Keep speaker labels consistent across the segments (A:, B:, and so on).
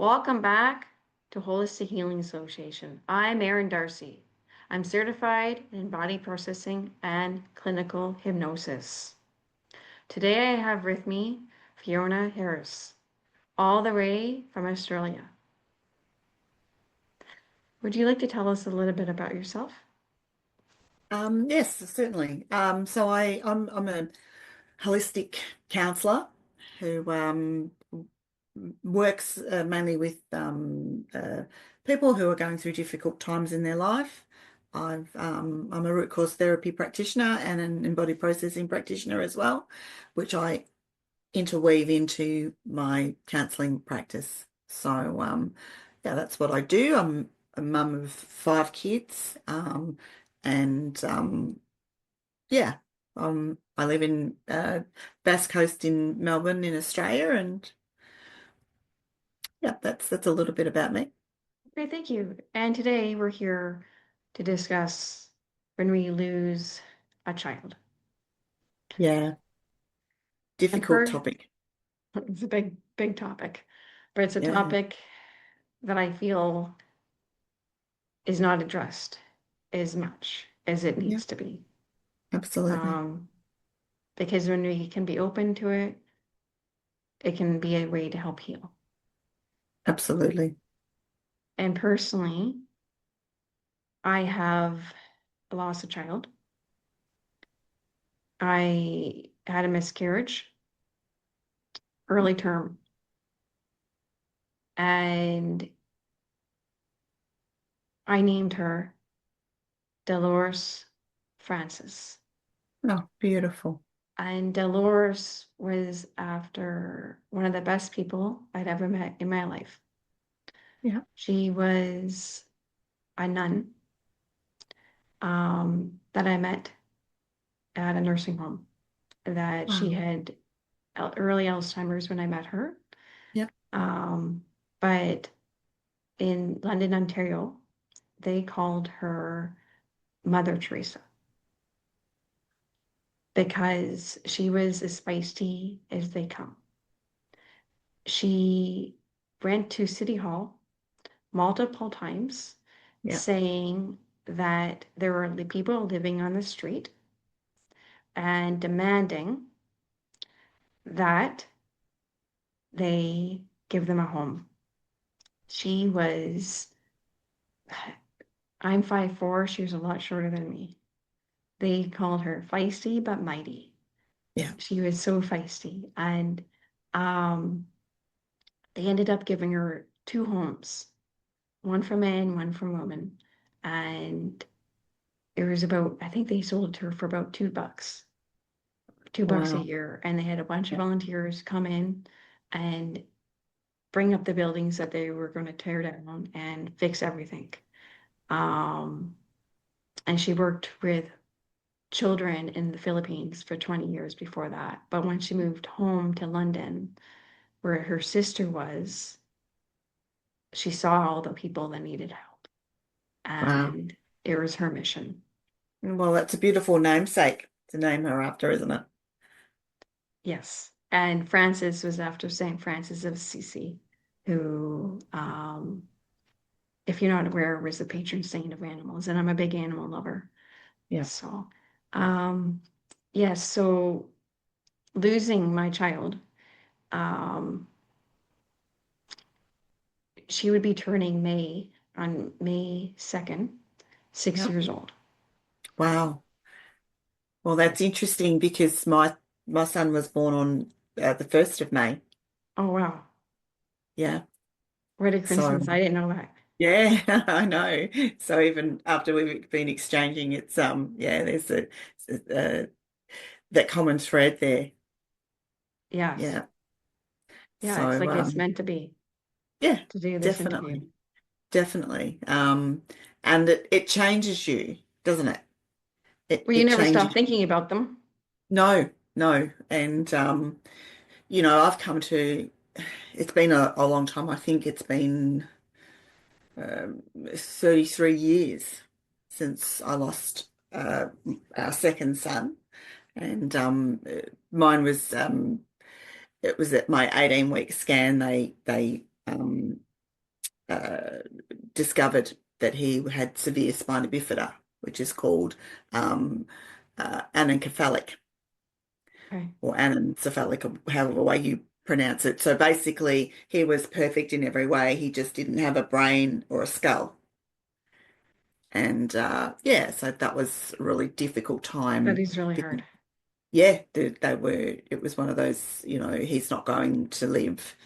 A: Welcome back to Holistic Healing Association. I'm Erin Darcy. I'm certified in body processing and clinical hypnosis. Today I have with me Fiona Harris, all the way from Australia. Would you like to tell us a little bit about yourself?
B: Yes, certainly. I'm a holistic counselor who works mainly with people who are going through difficult times in their life. I'm a root cause therapy practitioner and an embodied processing practitioner as well, which I interweave into my counseling practice. Yeah, that's what I do. I'm a mum of five kids, and yeah, I live in Bass Coast in Melbourne in Australia, and yeah, that's a little bit about me.
A: Great, thank you. And today we're here to discuss when we lose a child.
B: Yeah,
A: And
B: difficult
A: per
B: topic.
A: it's a big topic, but it's a
B: Yeah,
A: topic that I feel is not addressed as much as it
B: yeah,
A: needs to be.
B: absolutely,
A: Um, because when we can be open to it, it can be a way to help heal.
B: absolutely.
A: And personally, I have lost a child. I had a miscarriage, early term, and I named her Dolores Francis.
B: Oh, beautiful.
A: And Dolores was after one of the best people I'd ever met in my life.
B: Yeah,
A: She was a nun that I met at a nursing home that she
B: wow.
A: had early Alzheimer's when I met her.
B: Yeah,
A: Um, but in London, Ontario, they called her Mother Teresa because she was as feisty as they come. She went to City Hall multiple times
B: yeah.
A: saying that there were people living on the street and demanding that they give them a home. She was, I'm 5'4", she was a lot shorter than me. They called her feisty but mighty.
B: Yeah.
A: She was so feisty. And um, they ended up giving her two homes, one for men, one for women. And it was about, I think they sold it to her for about $2, $2 a
B: Wow.
A: year. And they had a bunch of
B: Yeah.
A: volunteers come in and bring up the buildings that they were going to tear down and fix everything. Um, and she worked with children in the Philippines for 20 years before that. But when she moved home to London, where her sister was, she saw all the people that needed help.
B: Wow.
A: And it was her mission.
B: Well, that's a beautiful namesake to name her after, isn't it?
A: Yes. And Francis was after St. Francis of Assisi, who, if you're not aware, was the patron saint of animals. And I'm a big animal lover.
B: Yeah.
A: So, um, yes, so losing my child, um, she would be turning on May 2nd, six
B: Yeah.
A: years old.
B: Wow. Well, that's interesting because my son was born on the 1st of May.
A: Oh, wow.
B: Yeah.
A: What a
B: So,
A: coincidence. I didn't know that.
B: yeah, I know. So even after we've been exchanging, it's yeah, there's a that common thread there.
A: Yes.
B: Yeah.
A: Yeah, it's
B: So
A: like it's meant to be
B: yeah,
A: to do this interview.
B: definitely. Definitely. And it changes you, doesn't it? It
A: Well, you
B: it
A: never
B: changes.
A: stop thinking about them.
B: No, no. And I've come to it's been a long time. I think it's been 33 years since I lost our second son. And mine was it was at my 18-week scan. They uh, discovered that he had severe spina bifida, which is called um, anencephalic
A: Okay.
B: or anencephalic, or however way you pronounce it. So basically, he was perfect in every way. He just didn't have a brain or a skull. And yeah, so that was a really difficult
A: That
B: time.
A: is really
B: Because,
A: hard.
B: yeah, they were, it was one of those, he's not going to live.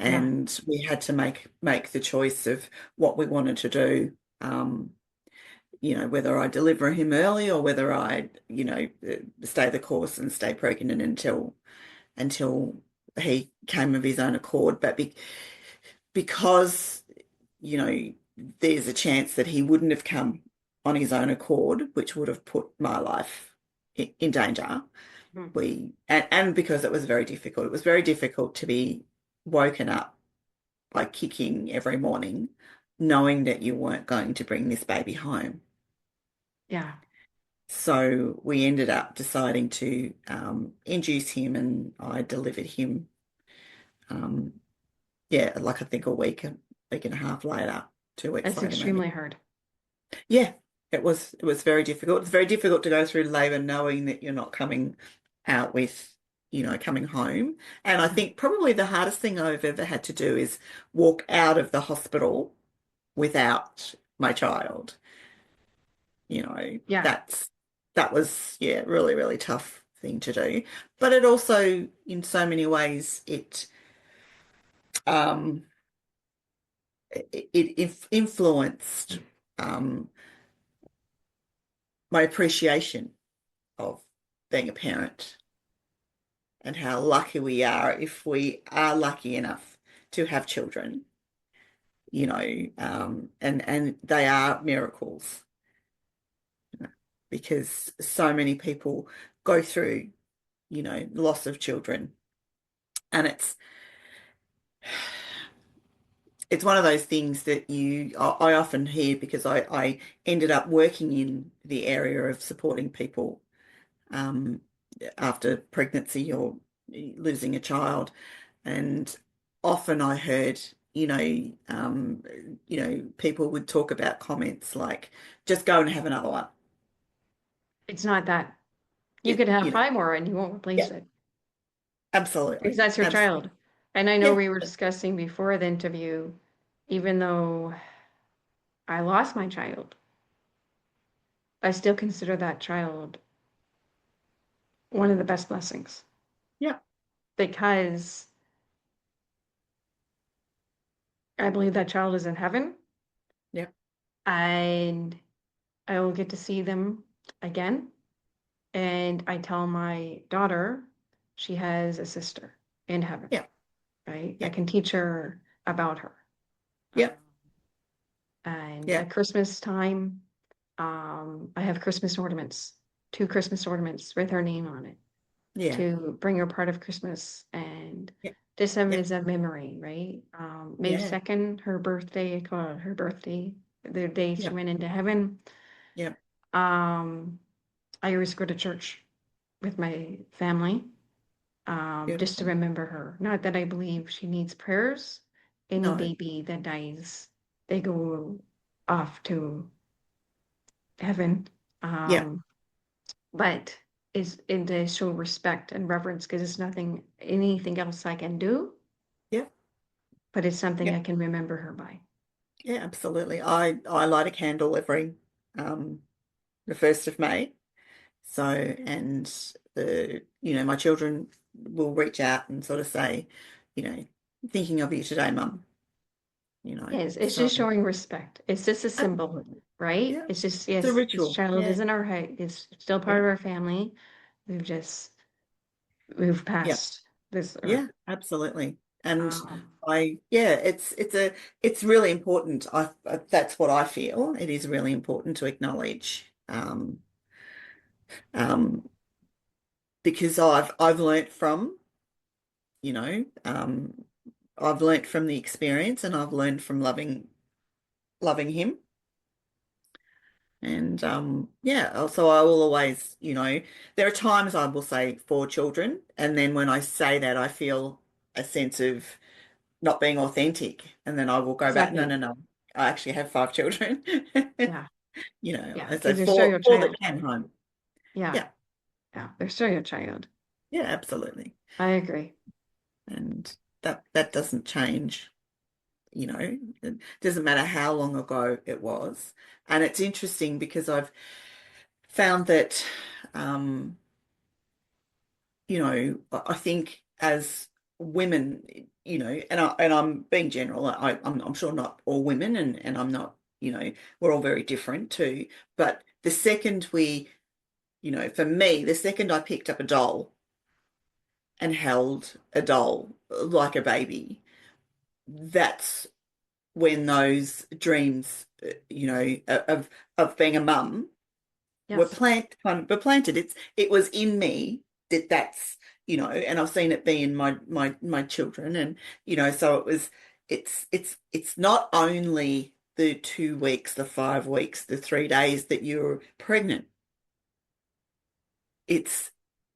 A: Yeah.
B: And we had to make the choice of what we wanted to do. Um, whether I deliver him early or whether I, stay the course and stay pregnant until he came of his own accord. But because, you know, there's a chance that he wouldn't have come on his own accord, which would have put my life in danger.
A: Hmm.
B: And because it was very difficult. It was very difficult to be woken up by kicking every morning, knowing that you weren't going to bring this baby home.
A: Yeah.
B: So we ended up deciding to induce him, and I delivered him. Um, yeah, like I think a week and a half later, 2 weeks
A: That's
B: later, maybe.
A: extremely hard.
B: Yeah, it was very difficult. It's very difficult to go through labor knowing that you're not coming out with, coming home. And I
A: Yeah.
B: think probably the hardest thing I've ever had to do is walk out of the hospital without my child.
A: Yeah.
B: That was, yeah, really, really tough thing to do. But it also, in so many ways, um it influenced um my appreciation of being a parent and how lucky we are if we are lucky enough to have children, and they are miracles, because so many people go through, loss of children. And it's one of those things that I often hear because I ended up working in the area of supporting people um, after pregnancy or losing a child. And often I heard, people would talk about comments like, just go and have another one.
A: It's not that. You
B: It,
A: could have five more and you won't replace
B: yeah,
A: it because
B: absolutely.
A: that's your child.
B: Absolutely.
A: And I know
B: Yeah,
A: we were discussing before the interview, even though I lost my child, I still consider that child one of the best blessings
B: yeah,
A: because I believe that child is in heaven
B: yeah,
A: and I will get to see them again. And I tell my daughter she has a sister in heaven,
B: yeah,
A: right? I
B: yeah,
A: can teach her about her.
B: yeah,
A: And
B: yeah,
A: at Christmas time, I have Christmas ornaments, two Christmas ornaments with her name on it
B: yeah,
A: to bring her part of Christmas. And
B: yeah,
A: this
B: yeah,
A: is a memory, right? May
B: yeah,
A: 2nd, her birthday, I call it her birthday, the day she
B: yeah,
A: went into heaven.
B: yeah,
A: Um, I always go to church with my family, just to
B: beautiful.
A: remember her. Not that I believe she needs prayers. Any
B: No,
A: baby that dies, they go off to heaven.
B: yeah,
A: Um, but is in to show respect and reverence because it's nothing, anything else I can do,
B: yeah,
A: but it's something
B: yeah,
A: I can remember her by.
B: yeah, absolutely. I light a candle every um the 1st of May. So, and my children will reach out and sort of say, you know, thinking of you today, Mum,
A: Yes, it's
B: so
A: just showing respect. It's just a symbol,
B: absolutely.
A: right?
B: Yeah.
A: It's just,
B: It's a
A: yes, this
B: ritual.
A: child
B: Yeah.
A: isn't our height, it's still part
B: Yeah.
A: of our family. We've just moved
B: Yeah.
A: past this earth.
B: Yeah, absolutely. And
A: Um,
B: yeah, it's really important. That's what I feel. It is really important to acknowledge, um, because I've learnt from, you know, um, I've learnt from the experience, and I've learned from loving him. And yeah, also I will always, there are times I will say 4 children, and then when I say that, I feel a sense of not being authentic. And then I will go back, no,
A: Exactly.
B: no, no. I actually have 5 children.
A: Yeah.
B: You know,
A: Yeah.
B: I say
A: Because they're still
B: four,
A: your
B: four that
A: child.
B: came home.
A: Yeah.
B: Yeah,
A: Yeah. They're still your child.
B: yeah, absolutely.
A: I agree.
B: And that doesn't change, you know. It doesn't matter how long ago it was. And it's interesting because I've found that um, I think as women, and I'm being general, I'm sure not all women, and I'm not, we're all very different too. But the second for me, the second I picked up a doll and held a doll like a baby, that's when those dreams, of being a mum
A: Yes.
B: were planted. It was in me that's, and I've seen it be in my children, and so it's not only the 2 weeks, the 5 weeks, the 3 days that you're pregnant. It's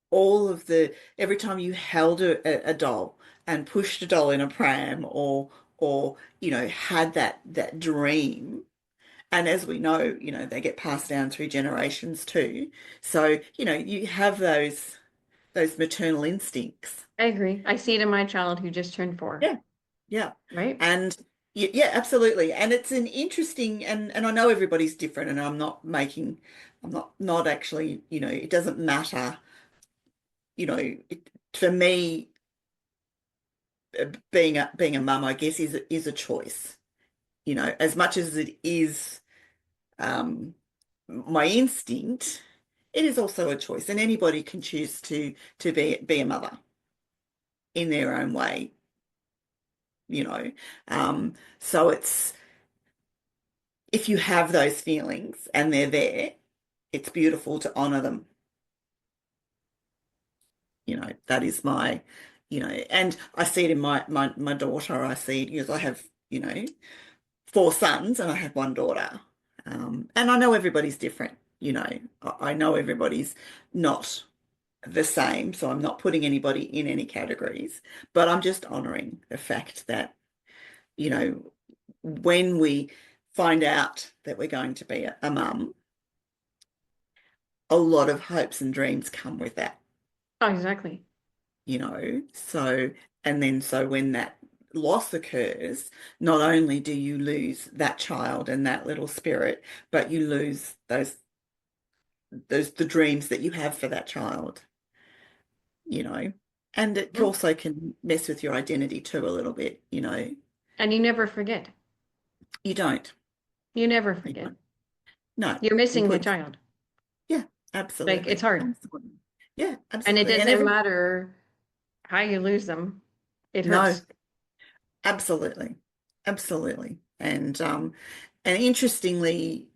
B: all of the every time you held a doll and pushed a doll in a pram, or had that dream. And as we know, they get passed down through generations too. So, you have those maternal instincts.
A: I agree. I see it in my child who just turned 4,
B: Yeah, yeah.
A: right?
B: And yeah, absolutely. And it's an interesting, and I know everybody's different, and I'm not actually, it doesn't matter, for me, being a mum, I guess, is a choice, as much as it is um my instinct, it is also a choice, and anybody can choose to be a mother in their own way, you know. So it's if you have those feelings and they're there, it's beautiful to honor them. That is and I see it in my daughter. I see it because I have, 4 sons and I have one daughter. And I know everybody's different, I know everybody's not the same, so I'm not putting anybody in any categories, but I'm just honoring the fact that, you know, when we find out that we're going to be a mum, a lot of hopes and dreams come with that,
A: Oh, exactly.
B: so, and then so when that loss occurs, not only do you lose that child and that little spirit, but you lose those the dreams that you have for that child, you know. And it
A: Mhm.
B: also can mess with your identity too a little bit.
A: And you never forget.
B: You don't.
A: You never
B: You
A: forget.
B: don't. No,
A: You're missing the
B: completely.
A: child.
B: Yeah,
A: Like it's
B: absolutely.
A: hard.
B: Absolutely. Yeah,
A: And it
B: absolutely. And
A: doesn't
B: every
A: matter how you lose them. It
B: no,
A: hurts.
B: absolutely. Absolutely. And interestingly,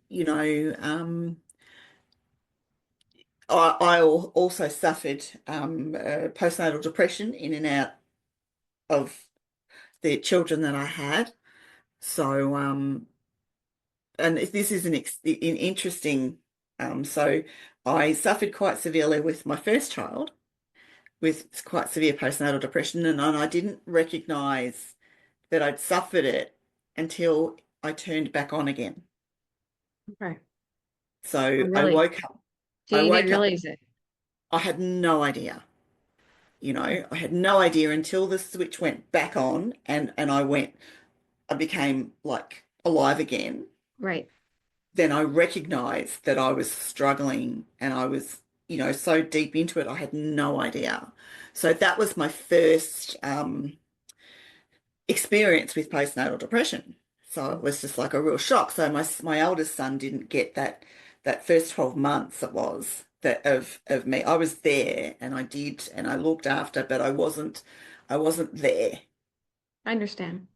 B: I also suffered postnatal depression in and out of the children that I had. So and this is an interesting, so I suffered quite severely with my first child with quite severe postnatal depression, and I didn't recognize that I'd suffered it until I turned back on again.
A: Okay. Oh,
B: So I
A: really?
B: woke up,
A: So
B: I
A: you didn't
B: woke up,
A: realize it.
B: I had no idea, I had no idea until the switch went back on, and I became like alive again.
A: Right.
B: Then I recognized that I was struggling, and I was, so deep into it, I had no idea. So that was my first experience with postnatal depression. So it was just like a real shock. So my eldest son didn't get that first 12 months it was that of me. I was there and I did and I looked after, but I wasn't there,
A: I understand.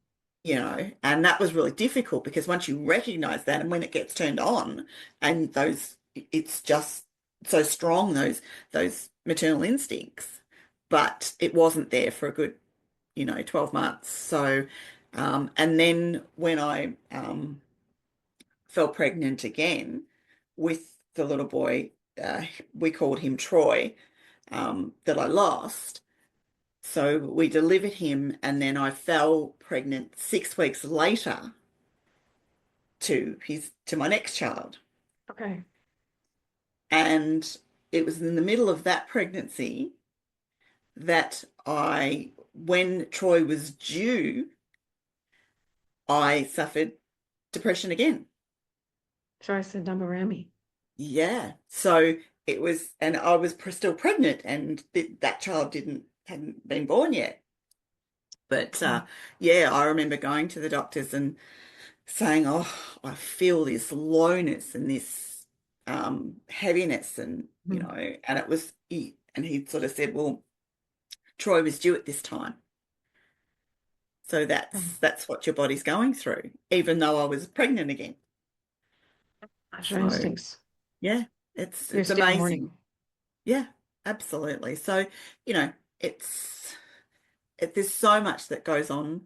B: and that was really difficult because once you recognize that and when it gets turned on and it's just so strong, those maternal instincts, but it wasn't there for a good 12 months. So, and then when I fell pregnant again with the little boy, we called him Troy, that I lost. So we delivered him, and then I fell pregnant 6 weeks later to my next child.
A: Okay.
B: And it was in the middle of that pregnancy that when Troy was due, I suffered depression again.
A: So I said double whammy.
B: Yeah. So it was, and I was still pregnant, and that child hadn't been born yet. But
A: Okay.
B: yeah, I remember going to the doctors and saying, "Oh, I feel this lowness and this heaviness," and
A: Mhm.
B: and and he sort of said, "Well, Troy was due at this time, so
A: Okay.
B: that's what your body's going through," even though I was pregnant again.
A: That's your
B: So
A: instincts.
B: yeah,
A: You're
B: it's
A: still
B: amazing.
A: mourning.
B: Yeah, absolutely. So you know, it's there's so much that goes on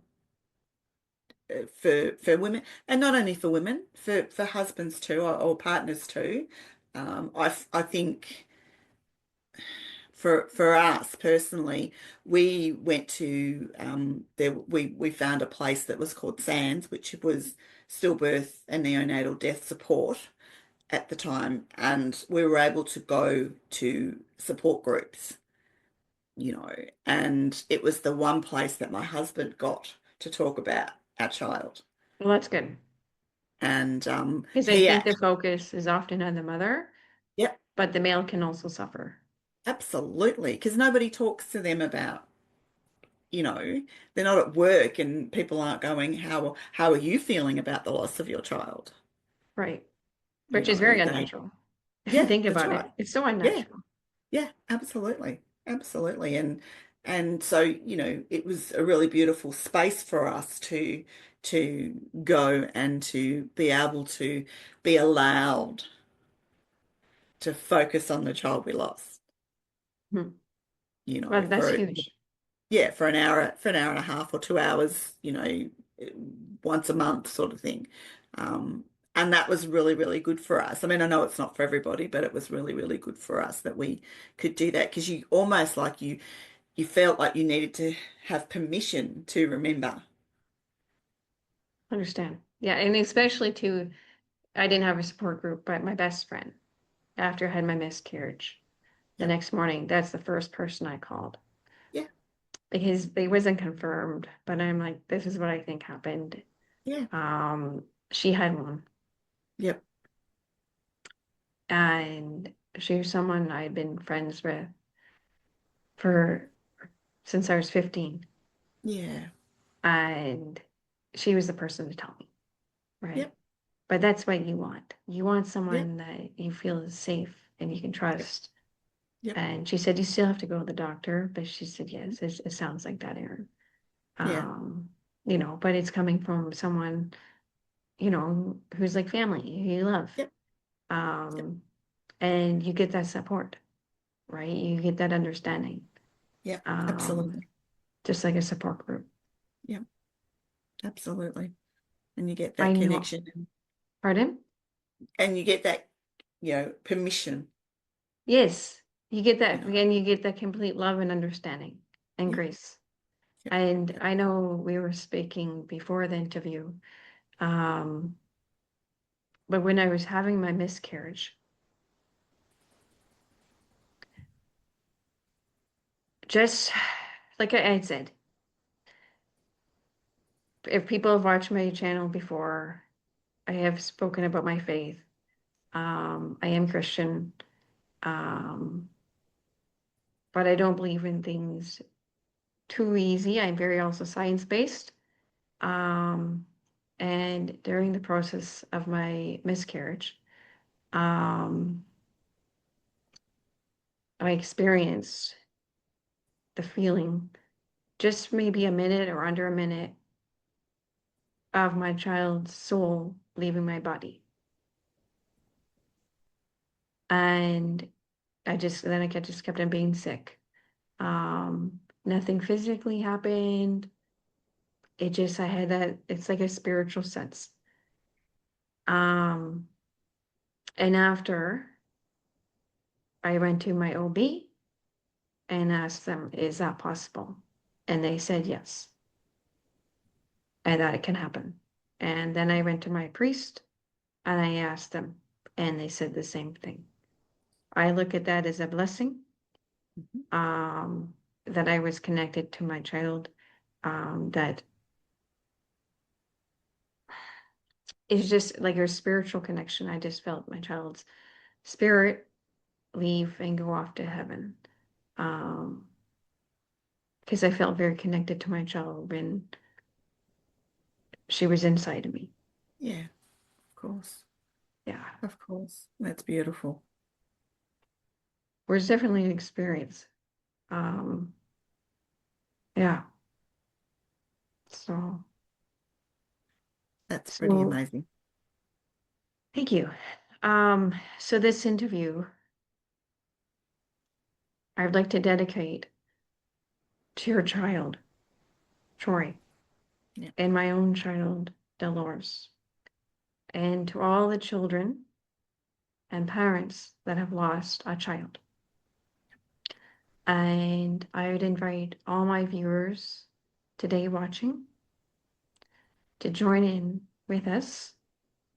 B: for women, and not only for women, for husbands too, or partners too. I think for us personally, we went to we found a place that was called SANS, which was stillbirth and neonatal death support at the time, and we were able to go to support groups, and it was the one place that my husband got to talk about our child.
A: Well, that's good.
B: And
A: Because I
B: he
A: think the
B: actually,
A: focus is often on the mother,
B: yep,
A: but the male can also suffer.
B: absolutely, because nobody talks to them about, they're not at work and people aren't going, how are you feeling about the loss of your child?
A: Right. Which is very unnatural. If you
B: Yeah,
A: think
B: that's
A: about
B: right.
A: it, it's so
B: Yeah,
A: unnatural.
B: yeah, absolutely. Absolutely. And so, it was a really beautiful space for us to go and to be able to be allowed to focus on the child we lost,
A: Hmm. Well, that's
B: for
A: huge.
B: yeah, for an hour and a half or 2 hours, once a month sort of thing. Um, and that was really, really good for us. I mean, I know it's not for everybody, but it was really, really good for us that we could do that because you almost like you felt like you needed to have permission to remember.
A: Understand. Yeah, and especially too, I didn't have a support group, but my best friend, after I had my miscarriage, the
B: Yep.
A: next morning, that's the first person I called
B: Yeah.
A: because it wasn't confirmed, but I'm like, this is what I think happened.
B: Yeah.
A: She had one,
B: Yep.
A: and she was someone I'd been friends with for since I was 15,
B: Yeah.
A: and she was the person to tell me, right?
B: Yep.
A: But that's what you want. You want
B: Yep.
A: someone that you feel is safe and you can
B: Yep.
A: trust.
B: Yep.
A: And she said, you still have to go to the doctor, but she said, yes, it sounds like that, Erin.
B: Yeah.
A: Um, but it's coming from someone, who's like family, who you love.
B: Yep. Yep.
A: Um, and you get that support, right? You get that understanding,
B: Yep.
A: um,
B: Absolutely.
A: just like a support group.
B: Yep. Absolutely. And you get
A: I
B: that
A: know,
B: connection
A: pardon?
B: and you get that, permission,
A: Yes, you get
B: you
A: that,
B: know.
A: and you get that complete love and understanding and
B: Yep.
A: grace.
B: Yep.
A: And
B: Yep.
A: I know we were speaking before the interview, um, but when I was having my miscarriage, just like I had said, if people have watched my channel before, I have spoken about my faith. I am Christian, um, but I don't believe in things too easy. I'm very also science-based. Um, and during the process of my miscarriage, um, I experienced the feeling just maybe a minute or under a minute of my child's soul leaving my body. And I just kept on being sick. Nothing physically happened. I had it's like a spiritual sense. Um, and after I went to my OB and asked them, is that possible? And they said yes, and that it can happen. And then I went to my priest and I asked them, and they said the same thing. I look at that as a blessing,
B: Mhm.
A: um, that I was connected to my child, that is just like a spiritual connection. I just felt my child's spirit leave and go off to heaven. Um, because I felt very connected to my child when she was inside of me.
B: Yeah, of course.
A: Yeah.
B: Of course. That's beautiful.
A: It was definitely an experience. Um, yeah. So,
B: That's pretty
A: so
B: amazing.
A: thank you. So this interview, I'd like to dedicate to your child, Troy,
B: Yeah.
A: and my own child, Dolores, and to all the children and parents that have lost a child. And I would invite all my viewers today watching to join in with us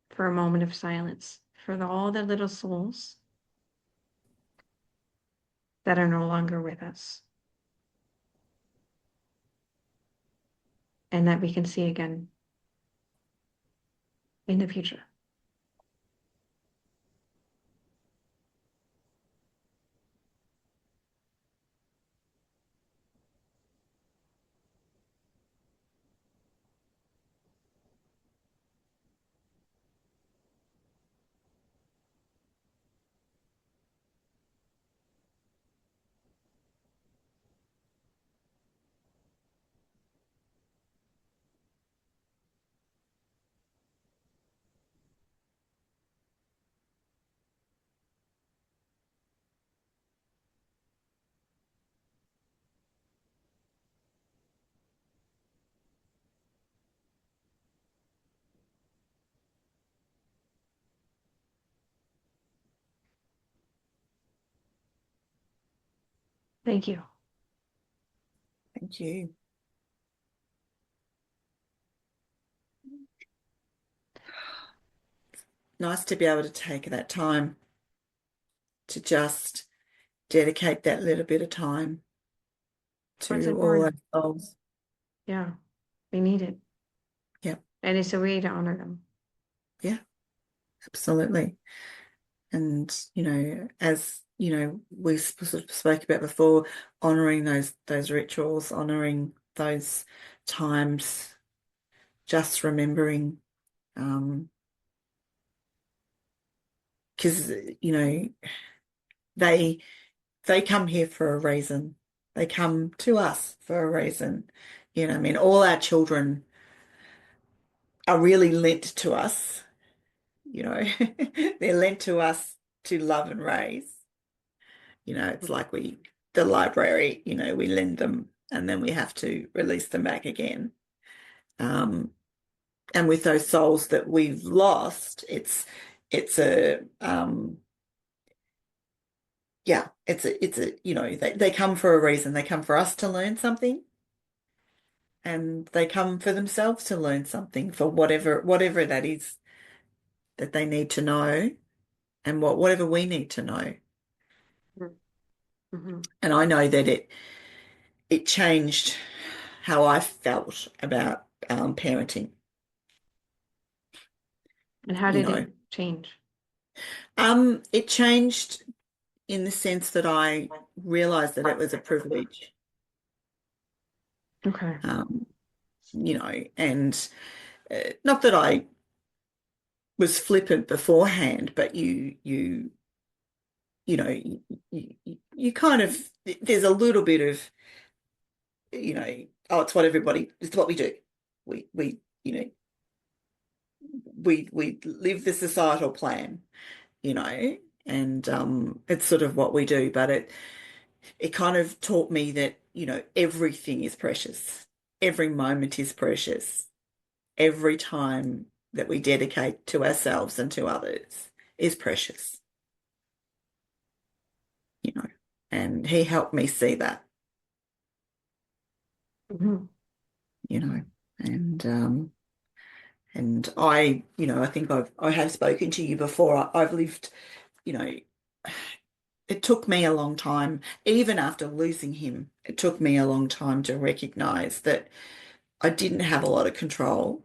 A: for a moment of silence for all the little souls that are no longer with us and that we can see again in the future. Thank you.
B: Thank you. Nice to be able to take that time to just dedicate that little bit of time
A: What's
B: to all our
A: important?
B: souls.
A: Yeah, we need it.
B: Yep.
A: And it's a way to honor them.
B: Yeah, absolutely. And, as, we sort of spoke about before, honoring those rituals, honoring those times, just remembering, because, they they come here for a reason. They come to us for a reason. I mean, all our children are really lent to us, you know. They're lent to us to love and raise. It's like the library, we lend them and then we have to release them back again. Um, and with those souls that we've lost, it's a yeah, they come for a reason. They come for us to learn something, and they come for themselves to learn something for whatever that is that they need to know, and whatever we need to know.
A: Mm-hmm.
B: And I know that it changed how I felt about parenting.
A: And how
B: You
A: did
B: know,
A: it change?
B: it changed in the sense that I realized that it was a privilege.
A: Okay.
B: Um, and not that I was flippant beforehand, but you know, you kind of, there's a little bit of, oh, it's what we do. We, we live the societal plan, you know, and it's sort of what we do, but it kind of taught me that, everything is precious. Every moment is precious. Every time that we dedicate to ourselves and to others is precious, you know. And he helped me see that.
A: Mhm.
B: you know, and I think I have spoken to you before. I've lived, you know, it took me a long time, even after losing him, it took me a long time to recognize that I didn't have a lot of control.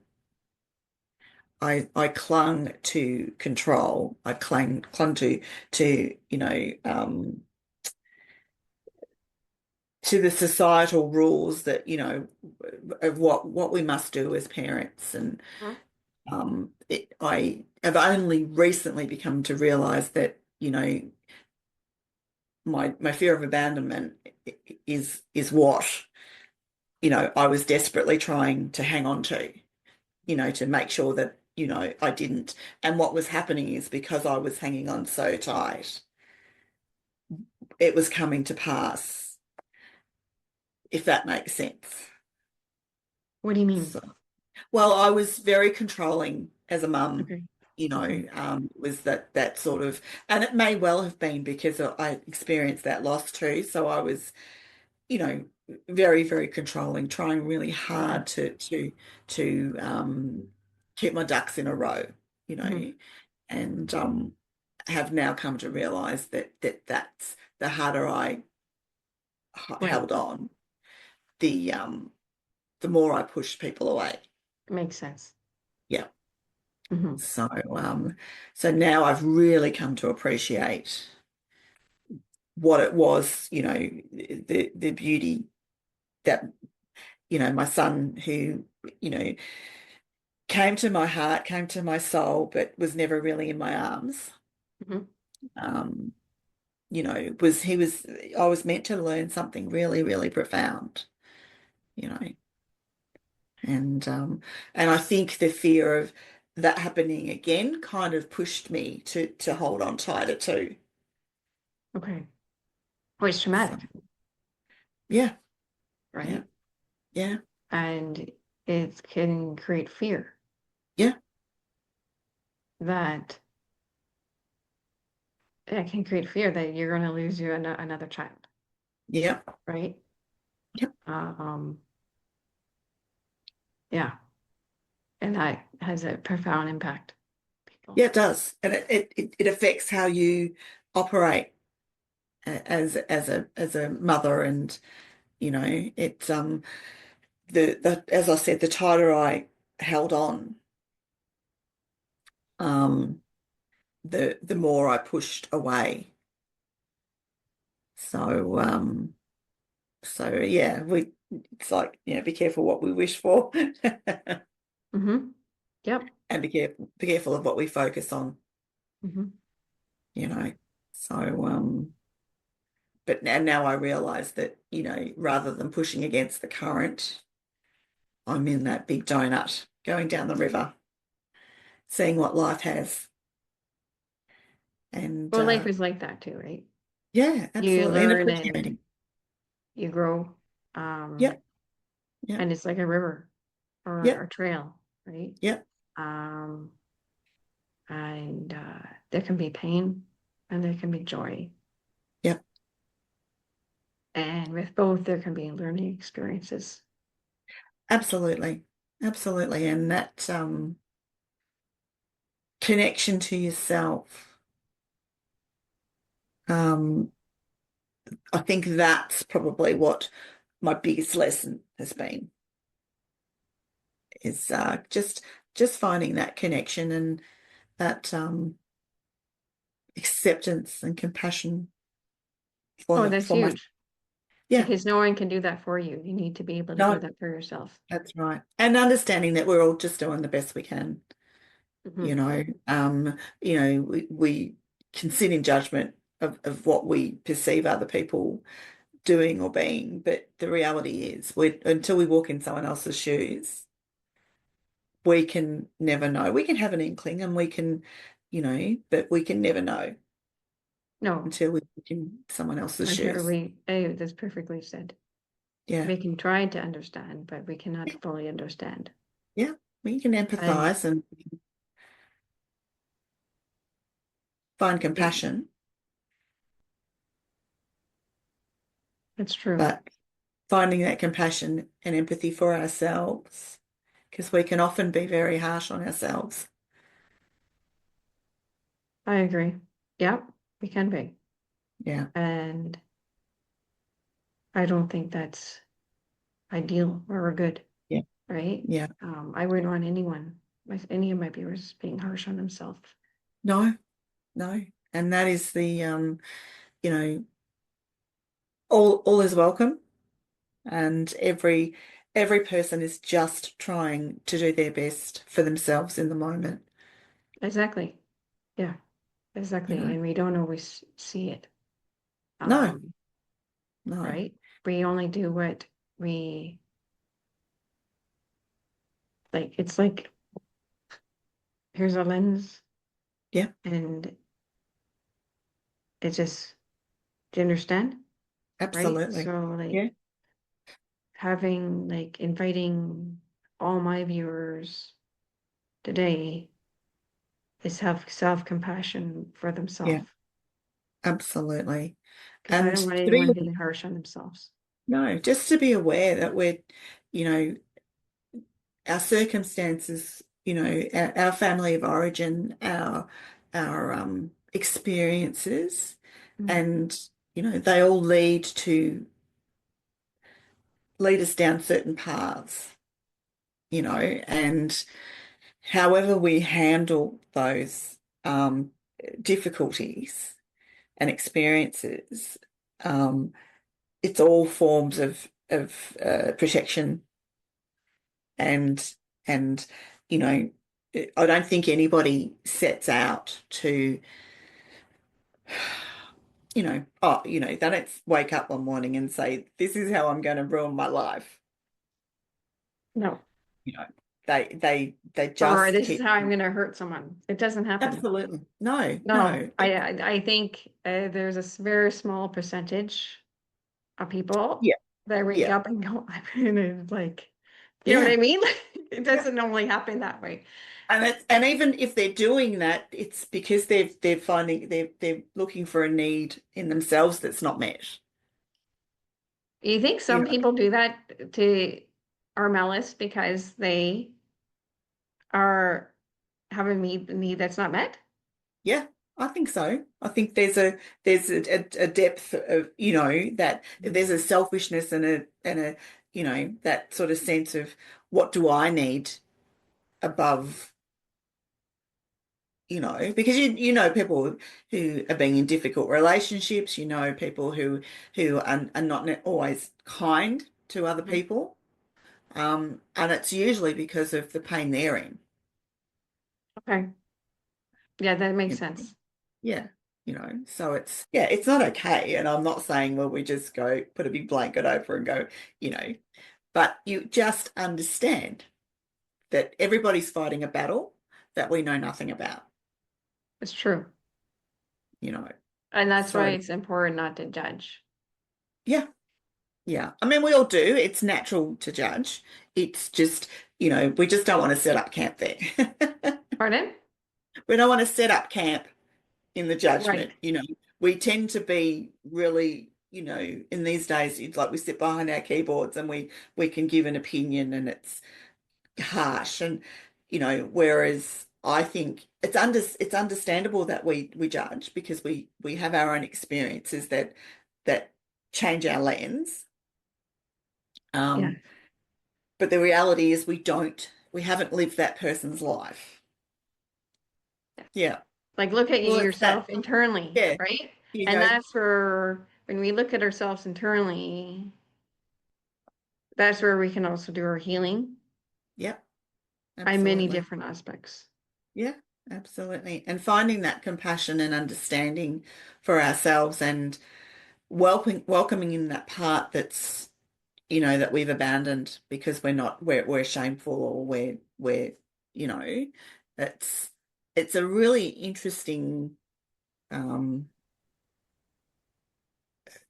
B: I clung to control. I clung to, to the societal rules that, of what we must do as parents. And
A: Mhm.
B: I have only recently become to realize that, my fear of abandonment is what, I was desperately trying to hang on to, to make sure that, I didn't. And what was happening is because I was hanging on so tight, it was coming to pass, if that makes sense.
A: What do you mean?
B: So, well, I was very controlling as a mum,
A: Okay. Okay.
B: was that sort of, and it may well have been because I experienced that loss too. So I was, you know, very, very controlling, trying really
A: Mhm.
B: hard to keep my ducks in a row, you
A: Mhm.
B: know, and have now come to realize that's the harder I
A: Right.
B: held on, the more I pushed people away.
A: Makes sense.
B: Yeah.
A: Hmm.
B: So now I've really come to appreciate what it was, the beauty that, my son who, you know, came to my heart, came to my soul, but was never really in my arms.
A: Hmm.
B: Um, was I was meant to learn something really, really profound, you know. And I think the fear of that happening again kind of pushed me to hold on tighter too.
A: Okay. Well, it's
B: So
A: traumatic,
B: yeah, yeah,
A: right?
B: yeah,
A: And it can create fear
B: yeah,
A: that it can create fear that you're going to lose another child,
B: yeah,
A: right?
B: yeah,
A: Um, yeah, and that has a profound impact. People.
B: yeah, it does. And it affects how you operate as a mother. And it's the as I said, the tighter I held on, um the more I pushed away. So yeah, it's like, be careful what we wish for.
A: Hmm. Yep.
B: And be careful of what we focus on,
A: Hmm.
B: you know. So but now I realize that, rather than pushing against the current, I'm in that big donut going down the river, seeing what life has. And
A: Well, life is like that too, right?
B: yeah,
A: You
B: absolutely. And
A: learn and
B: appreciating.
A: you grow, um,
B: Yep, yep,
A: and it's like a river or
B: yep,
A: a trail, right?
B: yep,
A: Um, and there can be pain and there can be joy.
B: yep.
A: And with both, there can be learning experiences.
B: Absolutely. Absolutely. And that connection to yourself, um, I think that's probably what my biggest lesson has been, is just finding that connection and that acceptance and compassion for
A: Oh,
B: the
A: that's
B: for my
A: huge
B: yeah,
A: because no one can do that for you. You need to be able to do
B: no,
A: that for yourself.
B: that's right. And understanding that we're all just doing the best we can, you
A: Hmm.
B: know. We can sit in judgment of what we perceive other people doing or being, but the reality is we until we walk in someone else's shoes, we can never know. We can have an inkling and we can, but we can never know
A: No,
B: until we walk in someone else's
A: until
B: shoes.
A: that's perfectly said.
B: Yeah.
A: We can try to understand, but we cannot fully understand.
B: Yeah. We can
A: And
B: empathize and find
A: yeah,
B: compassion,
A: that's true.
B: but finding that compassion and empathy for ourselves, because we can often be very harsh on ourselves.
A: I agree. Yeah, we can be.
B: Yeah,
A: And I don't think that's ideal or good,
B: yeah,
A: right?
B: yeah.
A: I wouldn't want anyone, any of my viewers being harsh on themselves.
B: No, no. And that is the you know, all is welcome, and every person is just trying to do their best for themselves in the moment,
A: Exactly. Yeah,
B: you
A: exactly.
B: know.
A: And we don't always see it.
B: No,
A: Um,
B: no.
A: right? We only do what we like. It's like here's a lens,
B: Yeah,
A: and it just, do you understand? Right?
B: absolutely.
A: So like
B: Yeah,
A: having like inviting all my viewers today is have self-compassion for
B: yeah,
A: themselves
B: absolutely.
A: because I
B: And
A: don't want
B: to be
A: anyone being harsh on themselves.
B: no, just to be aware that you know, our circumstances, our family of origin, our experiences,
A: Mm.
B: and they all lead us down certain paths, and however we handle those difficulties and experiences, um, it's all forms of protection and and you know I don't think anybody sets out to they don't wake up one morning and say this is how I'm going to ruin my life.
A: No.
B: you know they
A: Or
B: just
A: this is
B: keep
A: how I'm going to hurt someone. It doesn't happen.
B: absolutely no
A: No,
B: no
A: I think there's a very small percentage of people
B: yeah
A: that wake
B: yeah
A: up and go, I'm gonna like, you know what I
B: yeah
A: mean? It
B: yeah
A: doesn't normally happen that way.
B: and even if they're doing that, it's because they're finding they're looking for a need in themselves that's not met.
A: You think
B: you
A: some
B: know
A: people do that to are malice because they are have a need that's not met?
B: Yeah, I think so. I think there's a depth of, that there's a selfishness and a that sort of sense of what do I need above, because you know people who are being in difficult relationships, people who are not always kind to other
A: Mhm.
B: people. And it's usually because of the pain they're in.
A: Okay. Yeah, that makes
B: You know.
A: sense.
B: Yeah, so it's not okay. And I'm not saying, well, we just go put a big blanket over and go, you know, but you just understand that everybody's fighting a battle that we know nothing about,
A: It's true.
B: you know.
A: And that's why
B: So
A: it's important not to judge.
B: yeah, yeah. I mean, we all do. It's natural to judge. It's just, we just don't want to set up camp there.
A: Pardon?
B: We don't want to set up camp in the
A: Right.
B: judgment. We tend to be really, in these days, it's like we sit behind our keyboards and we can give an opinion and it's harsh and whereas I think it's understandable that we judge because we have our own experiences that change our lens.
A: Yeah.
B: Um, but the reality is we haven't lived that person's life. Yeah.
A: Like look at
B: Well, it's that,
A: yourself internally,
B: yeah.
A: right?
B: You
A: And
B: go,
A: that's where when we look at ourselves internally, that's where we can also do our healing
B: yep,
A: on many
B: absolutely.
A: different aspects.
B: Yeah, absolutely. And finding that compassion and understanding for ourselves and welcoming in that part that's, that we've abandoned because we're shameful or we're, you know, it's it's a really interesting um,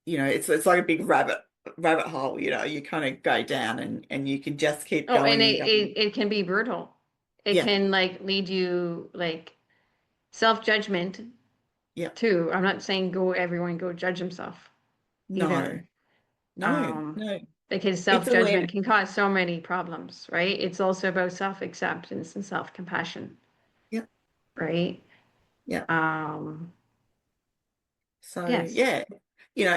B: it's like a big rabbit hole, you kind of go down and you can just keep
A: Oh, and
B: going
A: it,
B: and going.
A: it, it can be brutal. It
B: Yeah,
A: can like lead you like self-judgment
B: yeah.
A: too. I'm not saying everyone go judge himself
B: No,
A: either.
B: no,
A: Um,
B: no.
A: because
B: It's
A: self-judgment
B: awareness.
A: can cause so many problems, right? It's also about self-acceptance and self-compassion,
B: Yep.
A: right?
B: Yep.
A: Um,
B: So
A: yes,
B: yeah,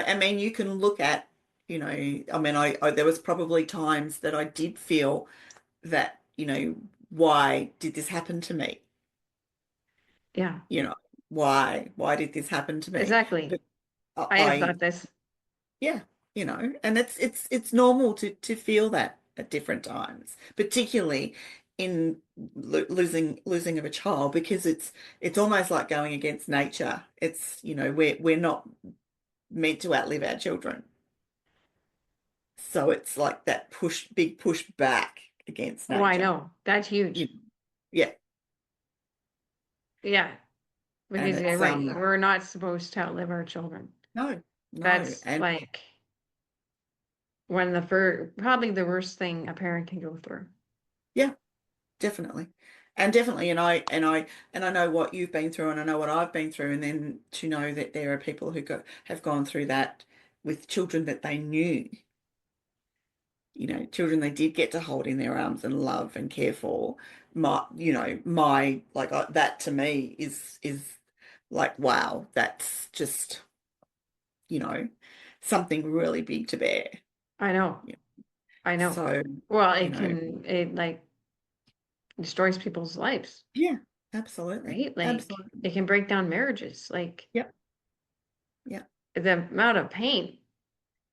B: I mean, you can look at, I mean, I there was probably times that I did feel that, why did this happen to me?
A: yeah,
B: You know, why did this happen to me?
A: exactly.
B: But I,
A: I have
B: I
A: thought this.
B: yeah, and it's normal to feel that at different times, particularly in losing of a child, because it's almost like going against nature. It's, we're not meant to outlive our children. So it's like that big push back against
A: Oh, I
B: nature.
A: know. That's huge.
B: You, yeah.
A: Yeah,
B: And
A: because you're
B: it's,
A: right. We're not supposed to outlive our children.
B: no, no.
A: That's
B: And
A: like one of the first, probably the worst thing a parent can go through.
B: yeah, definitely. And definitely, and I know what you've been through, and I know what I've been through, and then to know that there are people who have gone through that with children that they knew, children they did get to hold in their arms and love and care for. My like that to me is like, wow, that's just, you know, something really big to bear.
A: I know.
B: Yeah.
A: I know.
B: So,
A: Well,
B: you know,
A: it like destroys people's lives,
B: yeah, absolutely.
A: right? Like
B: Absolutely.
A: it can break down marriages. Like
B: Yep. Yep.
A: the amount of pain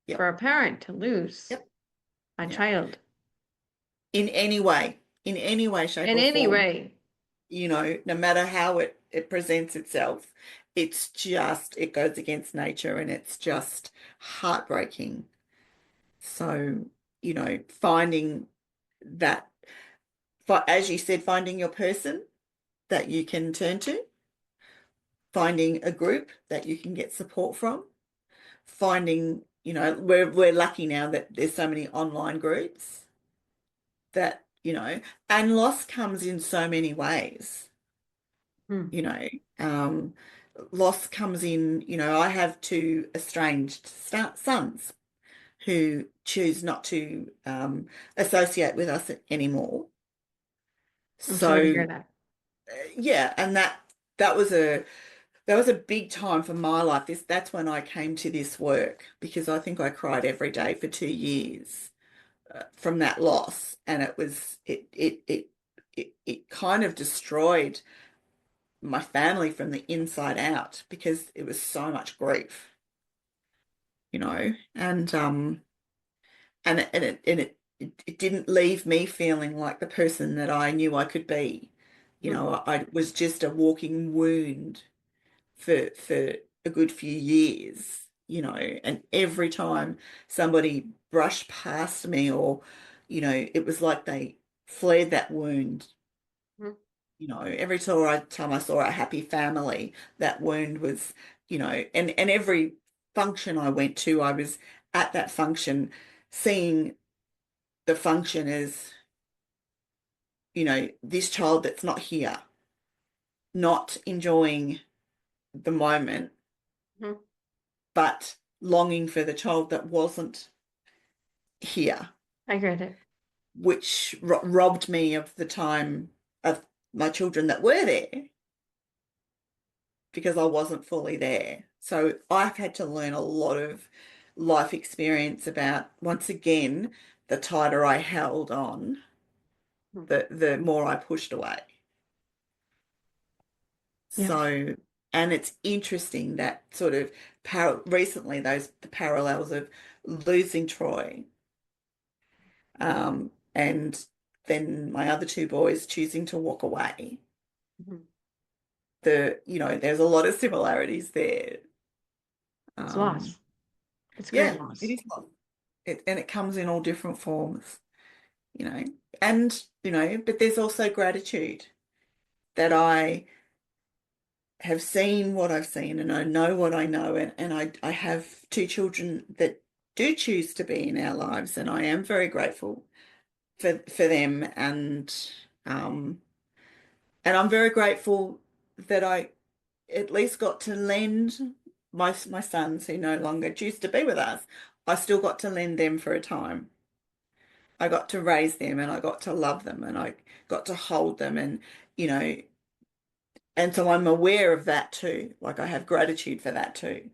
B: Yep.
A: for a parent to lose
B: Yep.
A: a
B: Yep.
A: child
B: In any way, shape,
A: in
B: or
A: any
B: form,
A: way.
B: no matter how it presents itself, it goes against nature, and it's just heartbreaking. So, finding that, as you said, finding your person that you can turn to, finding a group that you can get support from, finding, we're lucky now that there's so many online groups that, and loss comes in so many ways,
A: Hmm.
B: you know. Um, Loss comes in, I have two estranged sons who choose not to associate with us anymore.
A: I'm sorry to
B: So
A: hear that.
B: yeah, and that was a big time for my life. That's when I came to this work, because I think I cried every day for 2 years from that loss, and it kind of destroyed my family from the inside out, because it was so much grief, and it didn't leave me feeling like the person that I knew I could be.
A: Hmm.
B: I was just a walking wound for a good few years, and every time somebody brushed past me, or, it was like they flared that wound.
A: Hmm.
B: Every time I saw a happy family, that wound was, and every function I went to, I was at that function, seeing the function as, this child that's not here, not enjoying the moment,
A: Hmm.
B: but longing for the child that wasn't here,
A: I get it.
B: which robbed me of the time of my children that were there, because I wasn't fully there. So I've had to learn a lot of life experience about, once again, the tighter I held on,
A: Hmm.
B: the more I pushed away.
A: Yeah.
B: So, and it's interesting that sort of recently, the parallels of losing Troy, and then my other two boys choosing to walk away.
A: Mhm.
B: There's a lot of similarities there.
A: It's
B: Um,
A: loss. It's great
B: yeah, it
A: loss.
B: is love. And it comes in all different forms, you know, and, but there's also gratitude that I have seen what I've seen, and I know what I know, and I have two children that do choose to be in our lives, and I am very grateful for them, um and I'm very grateful that I at least got to lend my sons, who no longer choose to be with us. I still got to lend them for a time. I got to raise them and I got to love them and I got to hold them and, you know, and so I'm aware of that too. Like I have gratitude for that too,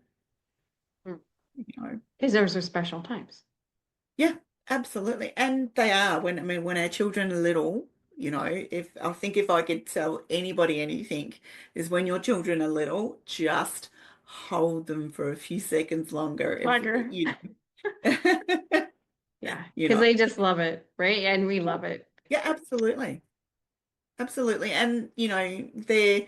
B: you know.
A: Because those are special times.
B: Yeah, absolutely. And they are when I mean when our children are little, you know, if I think if I could tell anybody anything is when your children are little, just hold them for a few seconds longer if
A: Lager.
B: you know.
A: Yeah,
B: You
A: because
B: know.
A: they just love it, right? And we love it.
B: Yeah, absolutely. Absolutely. And you know,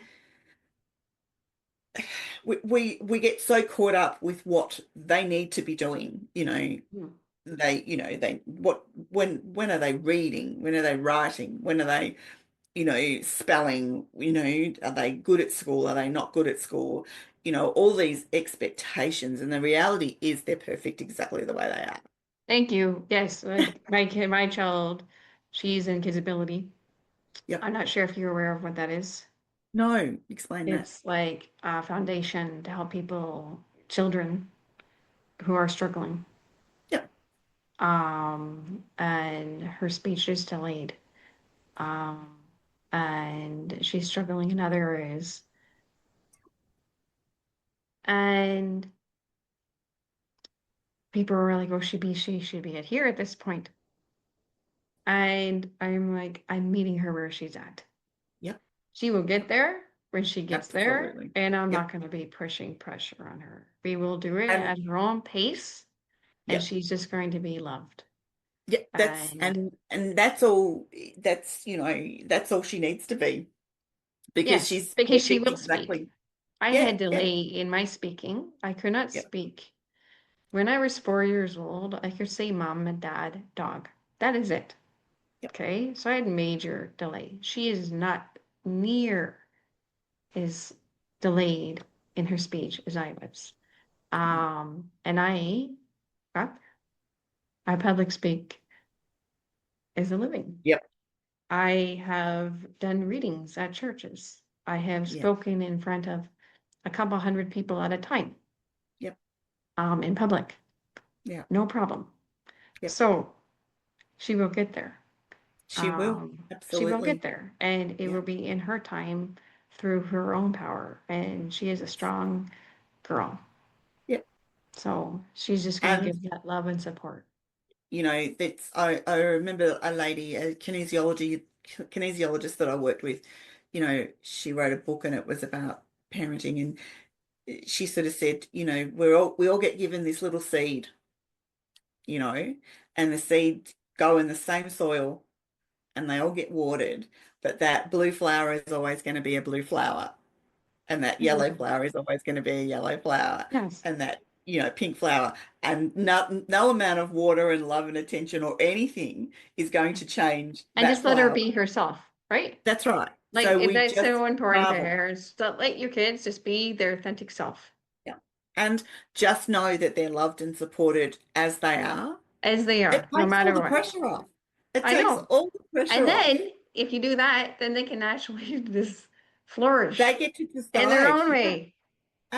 B: we get so caught up with what they need to be doing, you know.
A: Hmm.
B: They what when are they reading? When are they writing? When are they, you know, spelling? You know, are they good at school? Are they not good at school? You know, all these expectations, and the reality is they're perfect exactly the way they are.
A: Thank you. Yes, my kid, my child, she's in Kidsability.
B: Yep.
A: I'm not sure if you're aware of what that is.
B: No, explain that.
A: It's like a foundation to help people, children who are struggling.
B: Yep.
A: And her speech is delayed. Um, and she's struggling in other areas. And people are like, oh, she should be at here at this point. And I'm like, I'm meeting her where she's at.
B: Yep.
A: She will get there when she gets there,
B: Absolutely.
A: and I'm not
B: Yep.
A: going to be pushing pressure on her. We will do it
B: And
A: at her own pace, and
B: yep.
A: she's just going to be loved.
B: Yeah, that's
A: And
B: and that's all that's you know that's all she needs to be because
A: yes,
B: she's
A: because she
B: perfect
A: will speak.
B: exactly.
A: I
B: Yeah,
A: had
B: yeah,
A: delay in my speaking. I could not
B: yep,
A: speak. When I was 4 years old, I could say mom and dad, dog. That is it.
B: yep,
A: Okay, so I had major delay. She is not near as delayed in her speech as I was.
B: no,
A: And I got there. I public speak as a living.
B: yep,
A: I have done readings at churches. I have
B: yep,
A: spoken in front of a couple hundred people at a time,
B: yep,
A: in public.
B: yep,
A: No problem.
B: yep.
A: So she will get there.
B: She will.
A: She will get
B: Absolutely.
A: there, and it
B: Yeah,
A: will be in her time through her own power. And she is a strong girl.
B: yep.
A: So she's just going to
B: And
A: give that love and support.
B: you know, that's I remember a lady, a kinesiologist that I worked with, you know, she wrote a book and it was about parenting and she sort of said, you know, we all get given this little seed, you know, and the seed go in the same soil and they all get watered, but that blue flower is always going to be a blue flower, and that yellow
A: Mhm.
B: flower is always going to be a yellow flower,
A: Yes.
B: and that, you know, pink flower, and no amount of water and love and attention or anything is going to change
A: And
B: that
A: just let her
B: flower.
A: be herself, right?
B: That's right.
A: Like
B: So we
A: that's
B: just
A: so important to
B: marvel.
A: parents. So let your kids just be their authentic self
B: Yeah. And just know that they're loved and supported as they are.
A: as they
B: It
A: are, no
B: takes all
A: matter
B: the
A: what.
B: pressure off. It
A: I
B: takes
A: know.
B: all the
A: And
B: pressure off.
A: then if you do that, then they can actually just flourish
B: They get to
A: in their
B: decide.
A: own
B: Yeah,
A: way,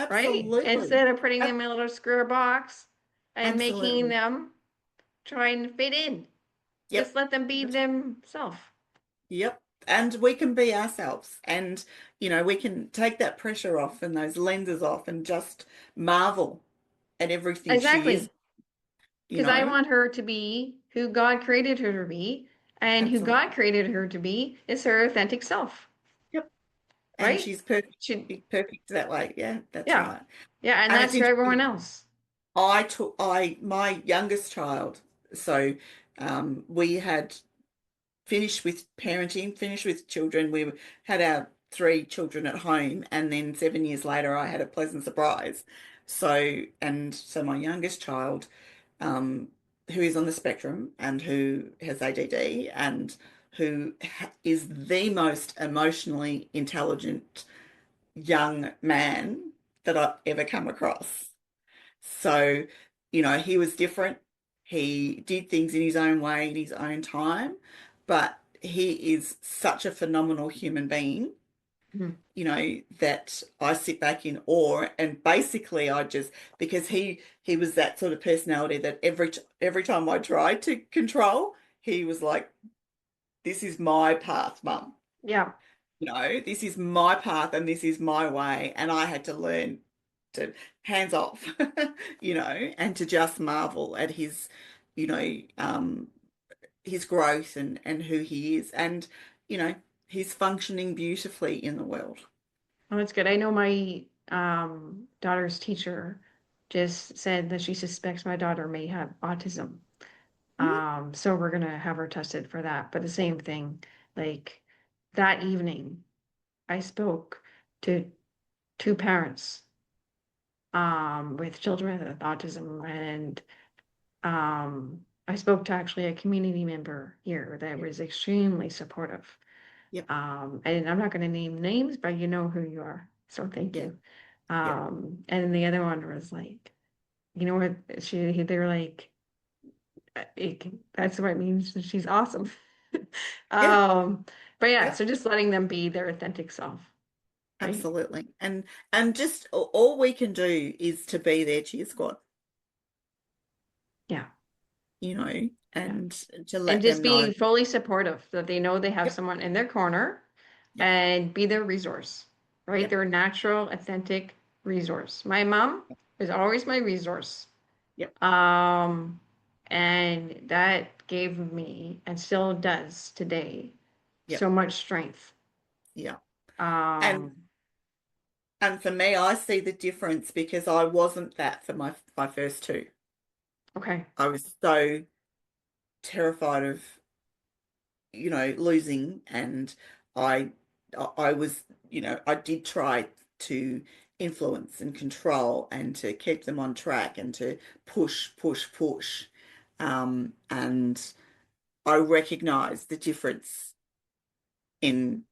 A: right?
B: absolutely.
A: Instead of putting
B: Ab-
A: them in a little square box and making
B: Absolutely.
A: them try and fit in. Just
B: Yep.
A: let them be
B: That's
A: themselves.
B: Yep. And we can be ourselves. And, you know, we can take that pressure off and those lenses off and just marvel at everything she is,
A: Exactly.
B: you
A: Because I
B: know?
A: want her to be who God created her to be, and who God
B: Absolutely.
A: created her to be is her authentic self,
B: Yep. And
A: right?
B: she's perfect,
A: She,
B: perfect that way. Yeah, that's
A: yeah,
B: right.
A: yeah, and
B: And it's
A: that's for everyone
B: interesting.
A: else.
B: My youngest child, so we had finished with parenting, finished with children. We had our three children at home, and then 7 years later, I had a pleasant surprise. So my youngest child, who is on the spectrum and who has ADD and who is the most emotionally intelligent young man that I've ever come across. So, you know, he was different. He did things in his own way, in his own time, but he is such a phenomenal human being,
A: Mhm.
B: you know, that I sit back in awe. And basically, I just because he was that sort of personality that every time I tried to control, he was like, this is my path, Mum.
A: Yeah.
B: This is my path and this is my way. And I had to learn to hands off, and to just marvel at you know, um, his growth and who he is. And, you know, he's functioning beautifully in the world.
A: Oh, that's good. I know my daughter's teacher just said that she suspects my daughter may have autism.
B: Mhm.
A: So we're gonna have her tested for that. But the same thing, like that evening, I spoke to two parents with children with autism, and I spoke to actually a community member here that
B: Yep.
A: was extremely supportive.
B: Yep.
A: And I'm not going to name names, but you know who you are. So thank
B: Yeah.
A: you.
B: Yep.
A: And then the other one was like, you know what? They were like, that's what it means that she's awesome.
B: Yeah.
A: Um, but yeah,
B: Yep.
A: so just letting them be their authentic self, right?
B: Absolutely. And just all we can do is to be their cheer squad,
A: Yeah, yeah.
B: and to
A: And
B: let
A: just
B: them know.
A: being fully supportive that they know they have
B: Yep.
A: someone in their corner
B: Yep.
A: and be their resource, right?
B: Yep.
A: Their natural, authentic resource. My mom is always my resource.
B: Yep.
A: Um, and that gave me, and still does today,
B: Yep.
A: so much strength.
B: Yeah. And
A: Um,
B: and for me, I see the difference because I wasn't that for my first two.
A: okay.
B: I was so terrified of, losing, and I I was, I did try to influence and control and to keep them on track and to push, push, push. And I recognize the difference in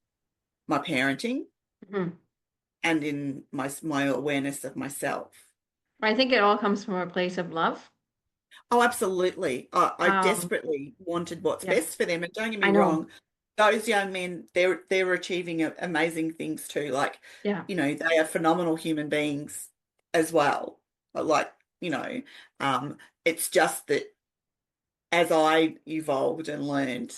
B: my parenting
A: Mhm.
B: and in my awareness of myself.
A: I think it all comes from a place of love.
B: Oh, absolutely. I
A: Um,
B: desperately wanted what's
A: yeah,
B: best for them. And don't get me
A: I know.
B: wrong, those young men, they're achieving amazing things too. Like,
A: Yeah.
B: they are phenomenal human beings as well. Like, you know, it's just that as I evolved and learned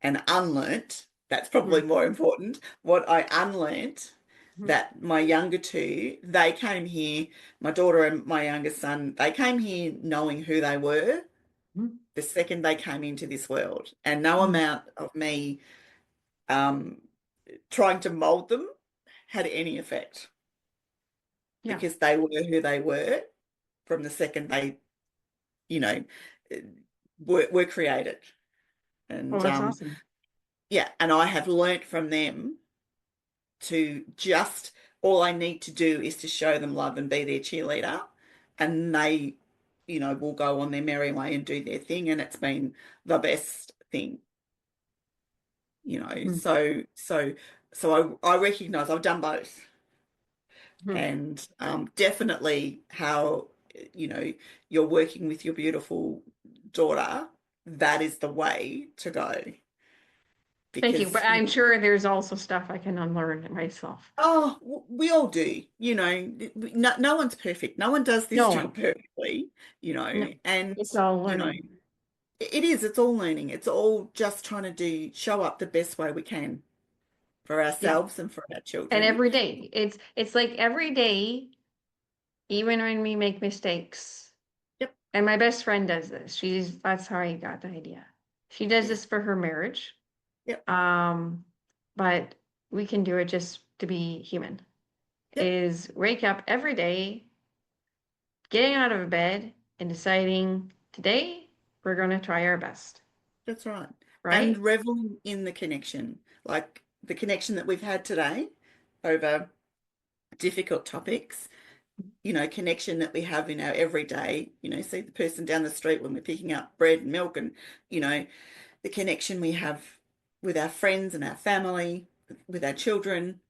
B: and unlearned, that's probably
A: Mhm.
B: more important. What I unlearned,
A: Mhm.
B: that my younger two, they came here, my daughter and my youngest son, they came here knowing who they were
A: Mhm.
B: the second they came into this world. And no
A: Mhm.
B: amount of me um, trying to mold them had any effect
A: Yeah.
B: because they were who they were from the second they, you know, were created.
A: Oh,
B: And
A: that's awesome.
B: yeah, and I have learnt from them to just, all I need to do is to show them love and be their cheerleader, and they, will go on their merry way and do their thing. And it's been the best thing.
A: Mhm.
B: So I recognize I've done both,
A: Mhm.
B: and definitely how you know you're working with your beautiful daughter. That is the way to go
A: Thank you.
B: because
A: But I'm sure there's also stuff I can unlearn myself.
B: we all do. No one's perfect. No one does this
A: No
B: job
A: one.
B: perfectly.
A: No.
B: And
A: It's all
B: you know
A: learning.
B: it is. It's all learning. It's all just trying to show up the best way we can for
A: Yeah.
B: ourselves and for our
A: And
B: children.
A: every day. It's like every day, even when we make mistakes.
B: Yep.
A: And my best friend does this. That's how I got the idea. She does
B: Yeah.
A: this for her marriage.
B: Yep.
A: Um, but we can do it just to be human.
B: Yep.
A: Is wake up every day, getting out of bed and deciding today we're going to try our best,
B: That's right. And
A: right?
B: reveling in the connection, like the connection that we've had today over difficult topics, connection that we have in our everyday, see the person down the street when we're picking up bread and milk, and, you know, the connection we have with our friends and our family, with our children.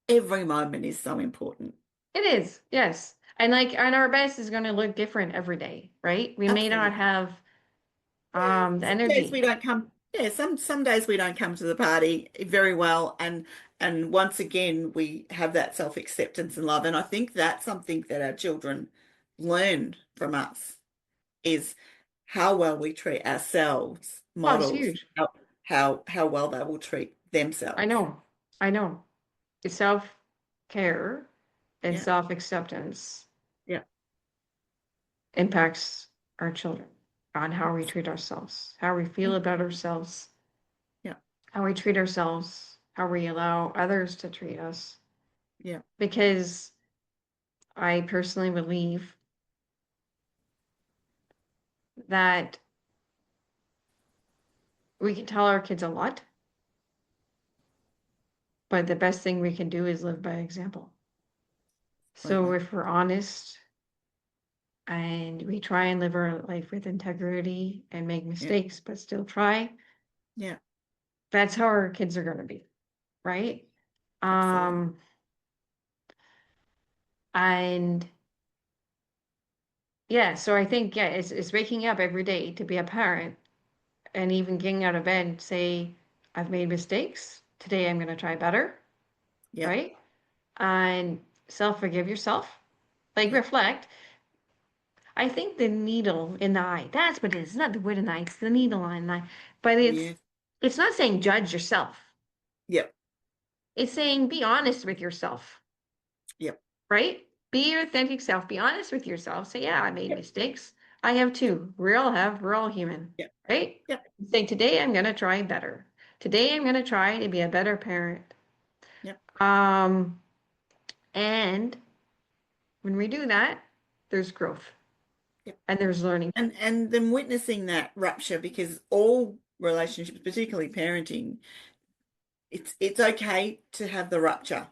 B: Every moment is so important.
A: It is, yes. And our best is going to look different every day, right? We may not
B: Absolutely.
A: have the
B: Some days we
A: energy.
B: don't come, yeah, some days we don't come to the party very well, and once again we have that self-acceptance and love. And I think that's something that our children learn from us is how well we treat ourselves
A: Oh, it's
B: models
A: huge.
B: how well they will treat
A: I
B: themselves.
A: know. I know. It's self-care and
B: Yeah,
A: self-acceptance
B: yeah,
A: impacts our children on how we treat ourselves, how we
B: yeah,
A: feel about ourselves,
B: yeah,
A: how we treat ourselves, how we allow others to treat us.
B: yeah,
A: Because I personally believe that we can tell our kids a lot, but the best thing we can do is live by example. So
B: absolutely.
A: if we're honest and we try and live our life with integrity and make
B: Yeah,
A: mistakes, but still try,
B: yeah,
A: that's how our kids are going to be, right?
B: absolutely.
A: Um, and yeah, so I think, yeah, it's waking up every day to be a parent and even getting out of bed and say, I've made mistakes. Today I'm going to try better,
B: Yeah,
A: right? And self-forgive yourself, like
B: yeah,
A: reflect. I think the needle in the eye, that's what it is. It's not the wood in the eye, it's the needle in the eye. But
B: yeah,
A: it's not saying judge yourself.
B: yeah,
A: It's saying be honest with yourself,
B: yeah,
A: right? Be your authentic self. Be honest with yourself. Say, yeah, I made
B: yeah,
A: mistakes. I have
B: yeah,
A: too. We're all human,
B: yeah,
A: right?
B: yeah,
A: Say, today I'm gonna try better. Today I'm gonna try to be a better parent.
B: yeah,
A: Um, and when we do that, there's growth
B: yeah.
A: and there's learning.
B: And then witnessing that rupture, because all relationships, particularly parenting, it's okay to have the rupture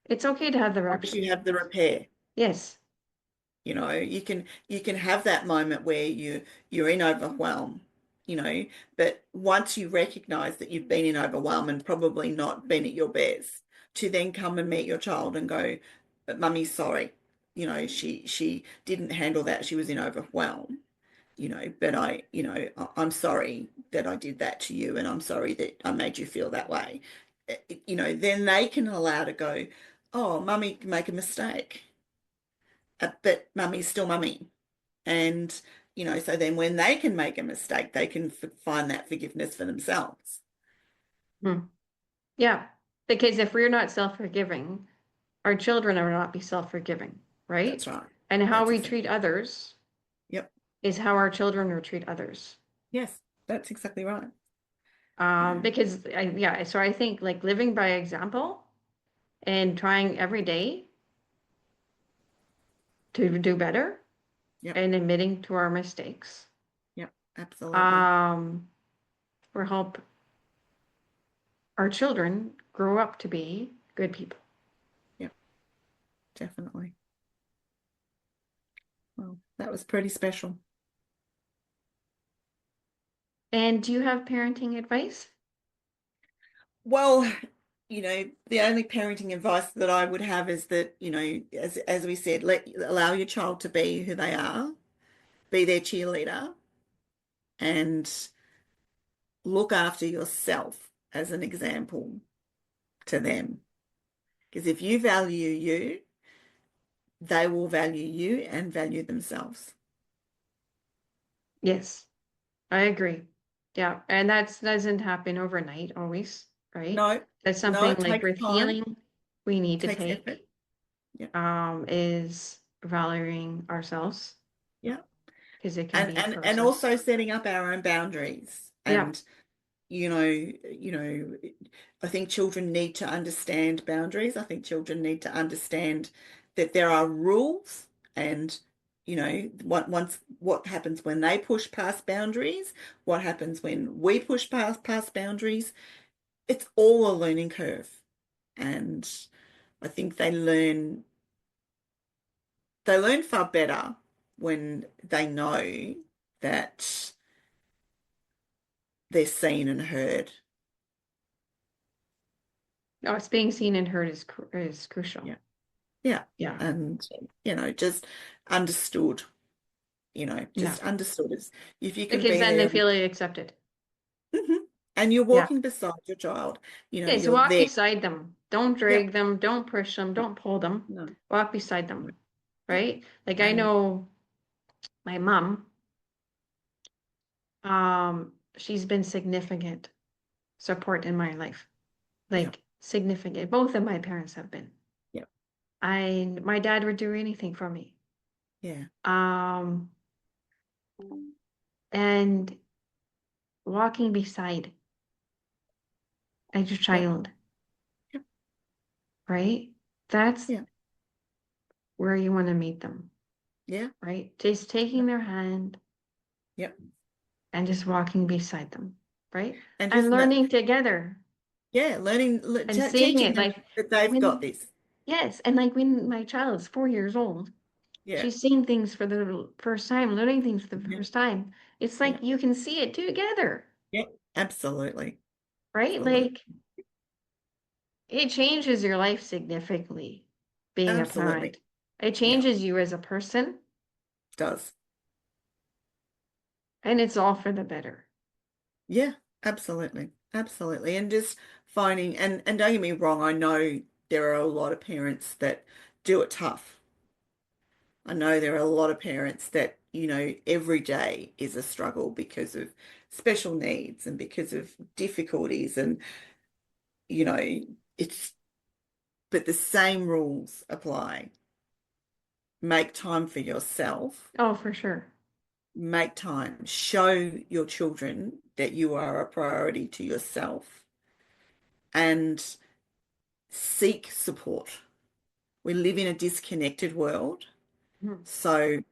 A: It's okay to have the
B: once
A: rupture.
B: you have the repair.
A: Yes.
B: You can have that moment where you're in overwhelm, but once you recognize that you've been in overwhelm and probably not been at your best, to then come and meet your child and go, but mummy's sorry. She didn't handle that. She was in overwhelm, but I'm sorry that I did that to you, and I'm sorry that I made you feel that way. Then they can allow to go, oh, mummy can make a mistake, but mummy's still mummy. And, so then when they can make a mistake, they can find that forgiveness for themselves.
A: Hmm. Yeah. Because if we're not self-forgiving, our children are not be self-forgiving,
B: That's
A: right?
B: right.
A: And how
B: That's
A: we
B: exactly.
A: treat others
B: Yep.
A: is how our children will treat others.
B: Yes, that's exactly right.
A: Because yeah, so I think like living by example and trying every day to do better
B: Yep.
A: and admitting to our mistakes,
B: Yep. Absolutely.
A: um, will help our children grow up to be good people.
B: Yep. Definitely. Well, that was pretty special.
A: And do you have parenting advice?
B: Well, the only parenting advice that I would have is that, as we said, allow your child to be who they are, be their cheerleader, and look after yourself as an example to them. Because if you value you, they will value you and value themselves.
A: Yes, I agree. Yeah, and that doesn't happen overnight always, right?
B: No,
A: That's
B: no,
A: something
B: it
A: like
B: takes
A: with
B: time,
A: healing we need to
B: takes effort.
A: take,
B: Yeah,
A: is valuing ourselves
B: yeah.
A: because it can
B: And
A: be a
B: and and
A: process.
B: also setting up our own boundaries.
A: Yeah,
B: And I think children need to understand boundaries. I think children need to understand that there are rules, and what happens when they push past boundaries, what happens when we push past boundaries. It's all a learning curve. And I think they learn far better when they know that they're seen and heard.
A: no, it's being seen and heard is crucial.
B: Yeah. Yeah.
A: Yeah,
B: And, just understood,
A: yeah,
B: just understood is if you can
A: because
B: be
A: then they
B: there.
A: feel accepted.
B: Mhm. And you're
A: Yeah,
B: walking beside your child,
A: yes,
B: you're
A: walk
B: there.
A: beside them. Don't drag
B: Yep.
A: them. Don't push them.
B: No,
A: Don't pull them.
B: no.
A: Walk beside
B: No.
A: them,
B: Yep.
A: right? Like I
B: And
A: know my mom. She's been significant support in my life,
B: Yeah.
A: like significant. Both of my parents have been.
B: Yeah.
A: My dad would do anything for me.
B: Yeah.
A: Um, and walking beside a
B: Yeah.
A: child,
B: Yeah.
A: right? That's
B: Yeah.
A: where you want to meet them,
B: Yeah.
A: right? Just taking their hand
B: Yep.
A: and just walking beside them, right?
B: And
A: And
B: just
A: learning together
B: yeah, learning,
A: and seeing
B: teaching
A: it
B: them
A: like
B: that they've got
A: when,
B: this.
A: yes, and like when my child is 4 years old,
B: Yeah.
A: she's seeing things for the first time, learning things for the
B: Yeah.
A: first time. It's
B: Yeah.
A: like you can see it together,
B: Yeah. Absolutely.
A: right?
B: Absolutely.
A: Like it changes your life significantly being a
B: Absolutely.
A: parent. It
B: Yeah.
A: changes you as a person,
B: Does.
A: and it's all for the better.
B: Yeah. Absolutely. Absolutely. And just finding and don't get me wrong, I know there are a lot of parents that do it tough. I know there are a lot of parents that, every day is a struggle because of special needs and because of difficulties and, you know, it's but the same rules apply. Make time for yourself,
A: Oh, for sure.
B: make time, show your children that you are a priority to yourself and seek support. We live in a disconnected world,
A: Mhm.
B: so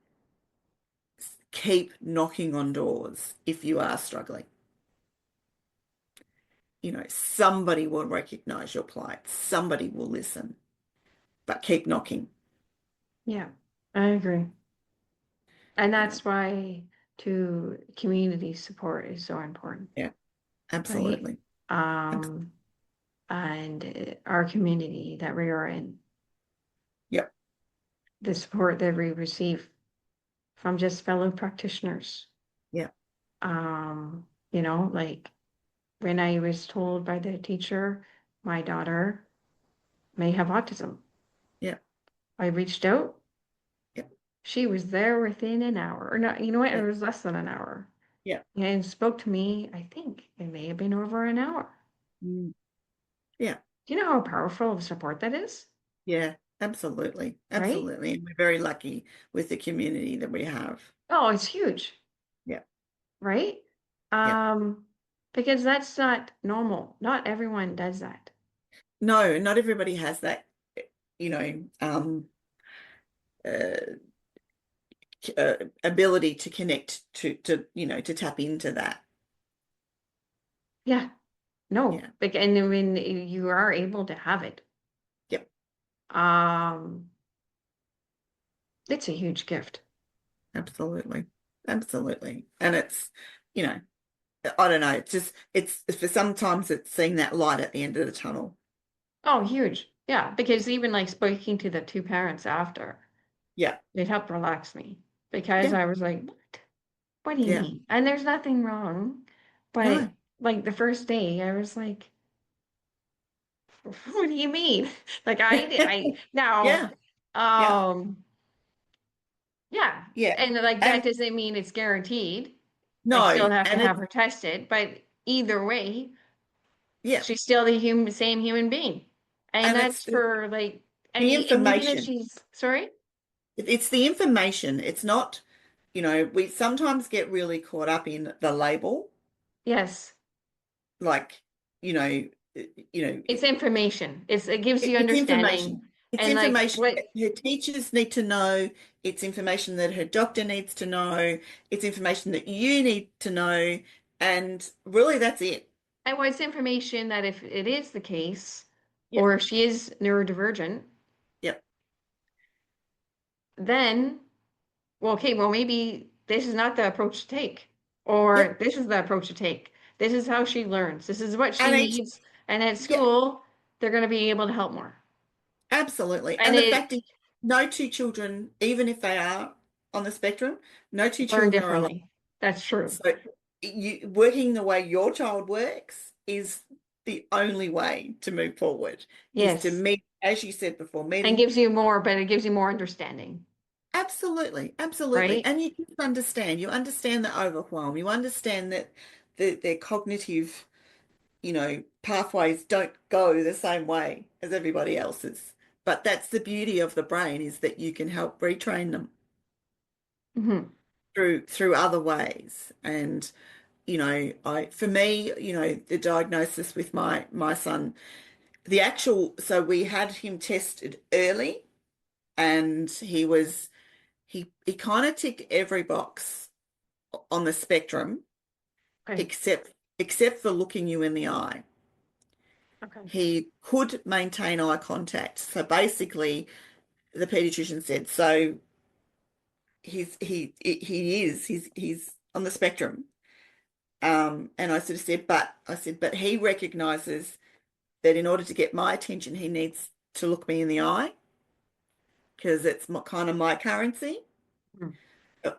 B: keep knocking on doors if you are struggling. Somebody will recognize your plight, somebody will listen, but keep knocking.
A: Yeah, I agree. And
B: You know,
A: that's why to community support is so important,
B: yeah,
A: right?
B: absolutely.
A: Um, and our community that we are in,
B: Yep,
A: the support that we receive from just fellow practitioners.
B: yep,
A: Like when I was told by the teacher, my daughter may have autism,
B: yep,
A: I reached out.
B: yep,
A: She was there within an hour, or not, you know what? It
B: yep,
A: was less than an hour.
B: yep.
A: And spoke to me, I think it may have been over an hour.
B: Mm, yeah.
A: Do you know how powerful of support that is?
B: Yeah, absolutely.
A: Right?
B: Absolutely. And we're very lucky with the community that we have.
A: Oh, it's huge,
B: Yeah.
A: right?
B: Yeah.
A: Um, because that's not normal. Not everyone does that.
B: No, not everybody has that, you know, ability to connect to tap into that.
A: Yeah, no.
B: Yeah.
A: Like, and when you are able to have it,
B: Yep.
A: um, it's a huge gift.
B: Absolutely. Absolutely. And it's, you know, I don't know. It's for sometimes it's seeing that light at the end of the tunnel.
A: Oh, huge. Yeah, because even like speaking to the two parents after,
B: Yeah.
A: it helped relax me because
B: Yeah.
A: I was like, what? What do you
B: Yeah.
A: mean? And there's nothing wrong. But
B: No.
A: like the first day, I was like, what do you mean? Like I now,
B: Yeah. Yeah.
A: um, yeah.
B: Yeah.
A: And like that
B: And
A: doesn't mean it's guaranteed. I
B: no,
A: still have to
B: and
A: have
B: it's
A: her tested, but either way,
B: yeah.
A: she's still the same human being. And
B: And it's
A: that's for like,
B: the
A: and even if
B: information.
A: she's, sorry?
B: It's the information. It's not, we sometimes get really caught up in the label,
A: Yes.
B: like, you know, you know,
A: It's information. It gives you
B: it's
A: understanding.
B: information. It's
A: And like
B: information
A: what
B: that her teachers need to know. It's information that her doctor needs to know. It's information that you need to know. And really, that's it.
A: and what's information that if it is the case,
B: Yep.
A: or if she is neurodivergent,
B: Yep.
A: then well, okay, well maybe this is not the approach to take, or
B: Yep.
A: this is the approach to take. This is how she learns. This is what she
B: And it's,
A: needs. And at
B: yeah,
A: school, they're going to be able to help more.
B: absolutely.
A: And
B: And the
A: it
B: fact is, no two children, even if they are on the spectrum, no two
A: learn
B: children are alike.
A: differently. That's true.
B: So you working the way your child works is the only way to move forward, is to
A: Yes.
B: meet, as you said before,
A: And
B: meeting.
A: gives you more, but it gives you more understanding.
B: Absolutely, absolutely.
A: right?
B: And you understand the overwhelm. You understand that their cognitive, pathways don't go the same way as everybody else's. But that's the beauty of the brain is that you can help retrain them
A: Hmm.
B: through other ways. And, for me, the diagnosis with my son, so we had him tested early and he kind of ticked every box on the spectrum
A: Okay.
B: except for looking you in the eye.
A: Okay.
B: He could maintain eye contact. So basically, the pediatrician said, so he's on the spectrum. And I sort of said, but he recognizes that in order to get my attention, he needs to look me in the eye because it's kind of my currency.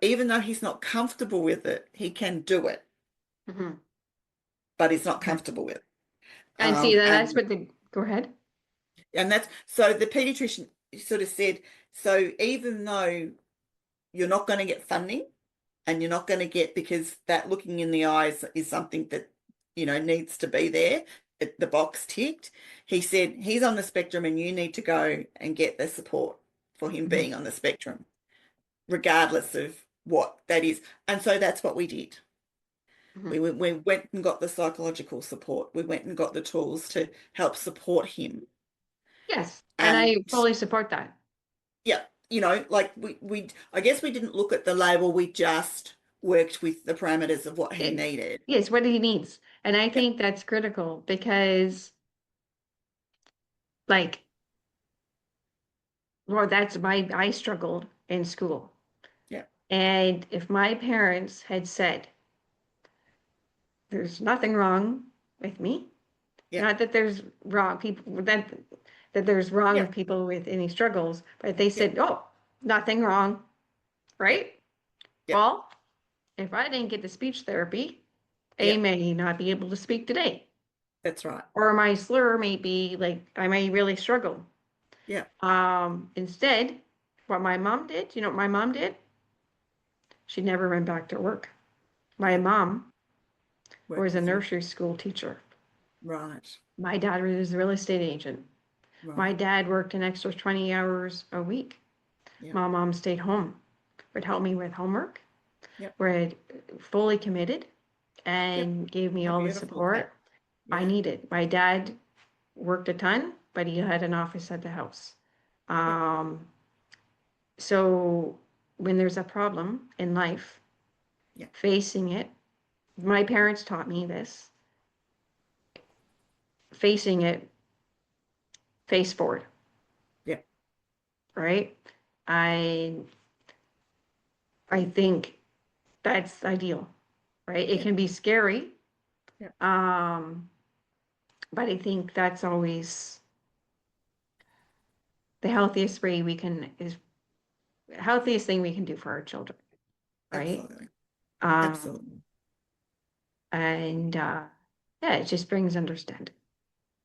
B: Even though he's not comfortable with it, he can do it,
A: Mm-hmm.
B: but he's not
A: Okay.
B: comfortable with it.
A: And see, that's
B: And
A: what the, go ahead.
B: that's so the pediatrician sort of said, so even though you're not going to get funding and you're not going to get because that looking in the eyes is something that needs to be there, the box ticked. He said he's on the spectrum and you need to go and get the support for him
A: Hmm.
B: being on the spectrum, regardless of what that is. And so that's what we did.
A: Hmm.
B: We went and got the psychological support. We went and got the tools to help support him.
A: Yes, and I
B: And
A: fully support that.
B: yeah, like I guess we didn't look at the label, we just worked with the parameters of what he
A: It,
B: needed.
A: yes, what he needs. And I
B: Yeah,
A: think that's critical because, like, well, I struggled in school.
B: yeah,
A: And if my parents had said, there's nothing wrong with me,
B: yeah,
A: not that there's wrong people, that there's wrong
B: yeah,
A: with people with any struggles, but they
B: yeah,
A: said, oh, nothing wrong,
B: yeah,
A: right?
B: yeah.
A: Well, if I didn't get the speech therapy, I
B: Yeah,
A: may not be able to speak today.
B: that's right.
A: Or my slur may be like I may really struggle.
B: Yeah,
A: Instead, what my mom did, you know what my mom did? She never went back to work. My
B: yeah.
A: mom
B: Work
A: was a
B: with you.
A: nursery school teacher.
B: Right,
A: My dad was a real estate agent. My
B: right.
A: dad worked an extra 20 hours a week.
B: Yeah,
A: My mom stayed home, would
B: yeah,
A: help me with homework,
B: yeah,
A: were fully committed,
B: yep.
A: and gave me
B: How
A: all the
B: beautiful is that?
A: support I
B: Yeah,
A: needed. My dad worked a ton, but he had an office at the house.
B: yeah,
A: Um, so when there's a problem in life,
B: yeah,
A: facing it, my parents taught me this, facing it face forward,
B: yeah,
A: right? I I think that's ideal, right? It
B: yeah,
A: can be scary,
B: yeah.
A: um, but I think that's always the healthiest way we can is healthiest thing we can do for our children, right?
B: Absolutely,
A: Um,
B: absolutely.
A: and yeah, it just brings understanding.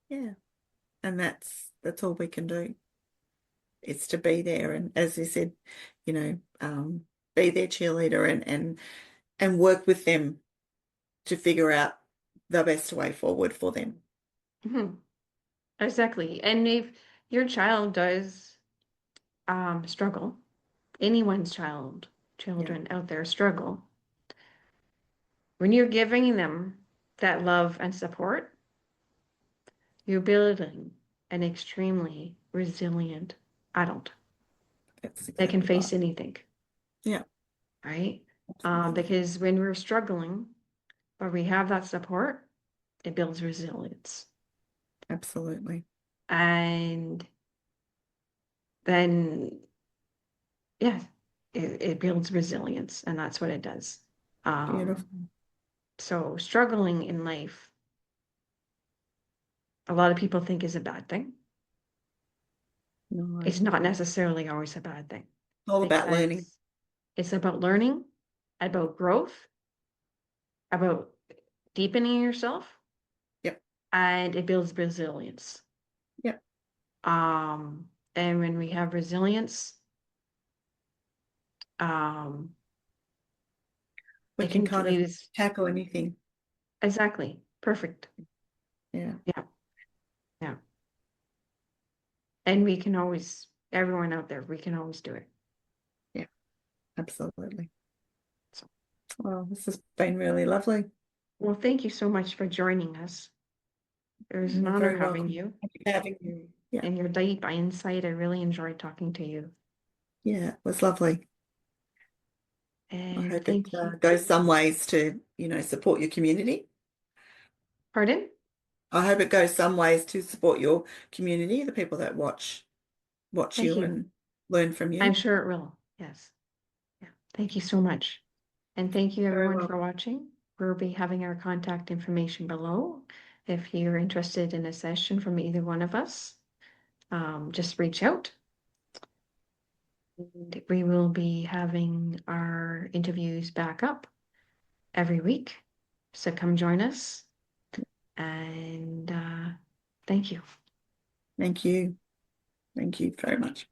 B: Yeah, and that's all we can do. It's to be there, and as you said, be their cheerleader and work with them to figure out the best way forward for them.
A: Mhm. Exactly. And if your child does struggle, anyone's
B: Yeah,
A: children out there struggle, when you're giving them that love and support, you're building an extremely resilient adult
B: that's
A: that can
B: exactly right.
A: face anything,
B: Yeah,
A: right?
B: absolutely,
A: Because when we're struggling, but we have that support, it builds resilience.
B: absolutely.
A: And then, yeah, it builds resilience, and that's what it does. Um,
B: Beautiful.
A: so struggling in life, a lot of people think is a bad thing.
B: No,
A: It's not necessarily always a bad thing
B: all about learning.
A: because it's about learning, about growth, about deepening yourself,
B: Yep,
A: and it builds resilience.
B: yep,
A: And when we have resilience,
B: We
A: I
B: can
A: think
B: kind
A: it
B: of
A: is
B: tackle anything.
A: exactly perfect.
B: Yeah,
A: Yeah, yeah. And we can always, everyone out there, we can always do it.
B: yeah, absolutely.
A: So,
B: Well, this has been really lovely.
A: well, thank you so much for joining us. It was an
B: You're
A: honor
B: very
A: having
B: welcome.
A: you
B: Thank you for having me. Yeah,
A: and your deep insight. I really enjoyed talking to you.
B: yeah, it was lovely. I
A: And
B: hope it
A: thank you.
B: goes some ways to, support your community.
A: Pardon?
B: I hope it goes some ways to support your community, the people that watch
A: Thank
B: you
A: you.
B: and learn from
A: I'm
B: you.
A: sure it will. Yes. Yeah. Thank you so much. And thank you
B: Very
A: everyone
B: well.
A: for watching. We'll be having our contact information below. If you're interested in a session from either one of us, just reach out. And we will be having our interviews back up every week. So come join us. And thank you.
B: Thank you. Thank you very much.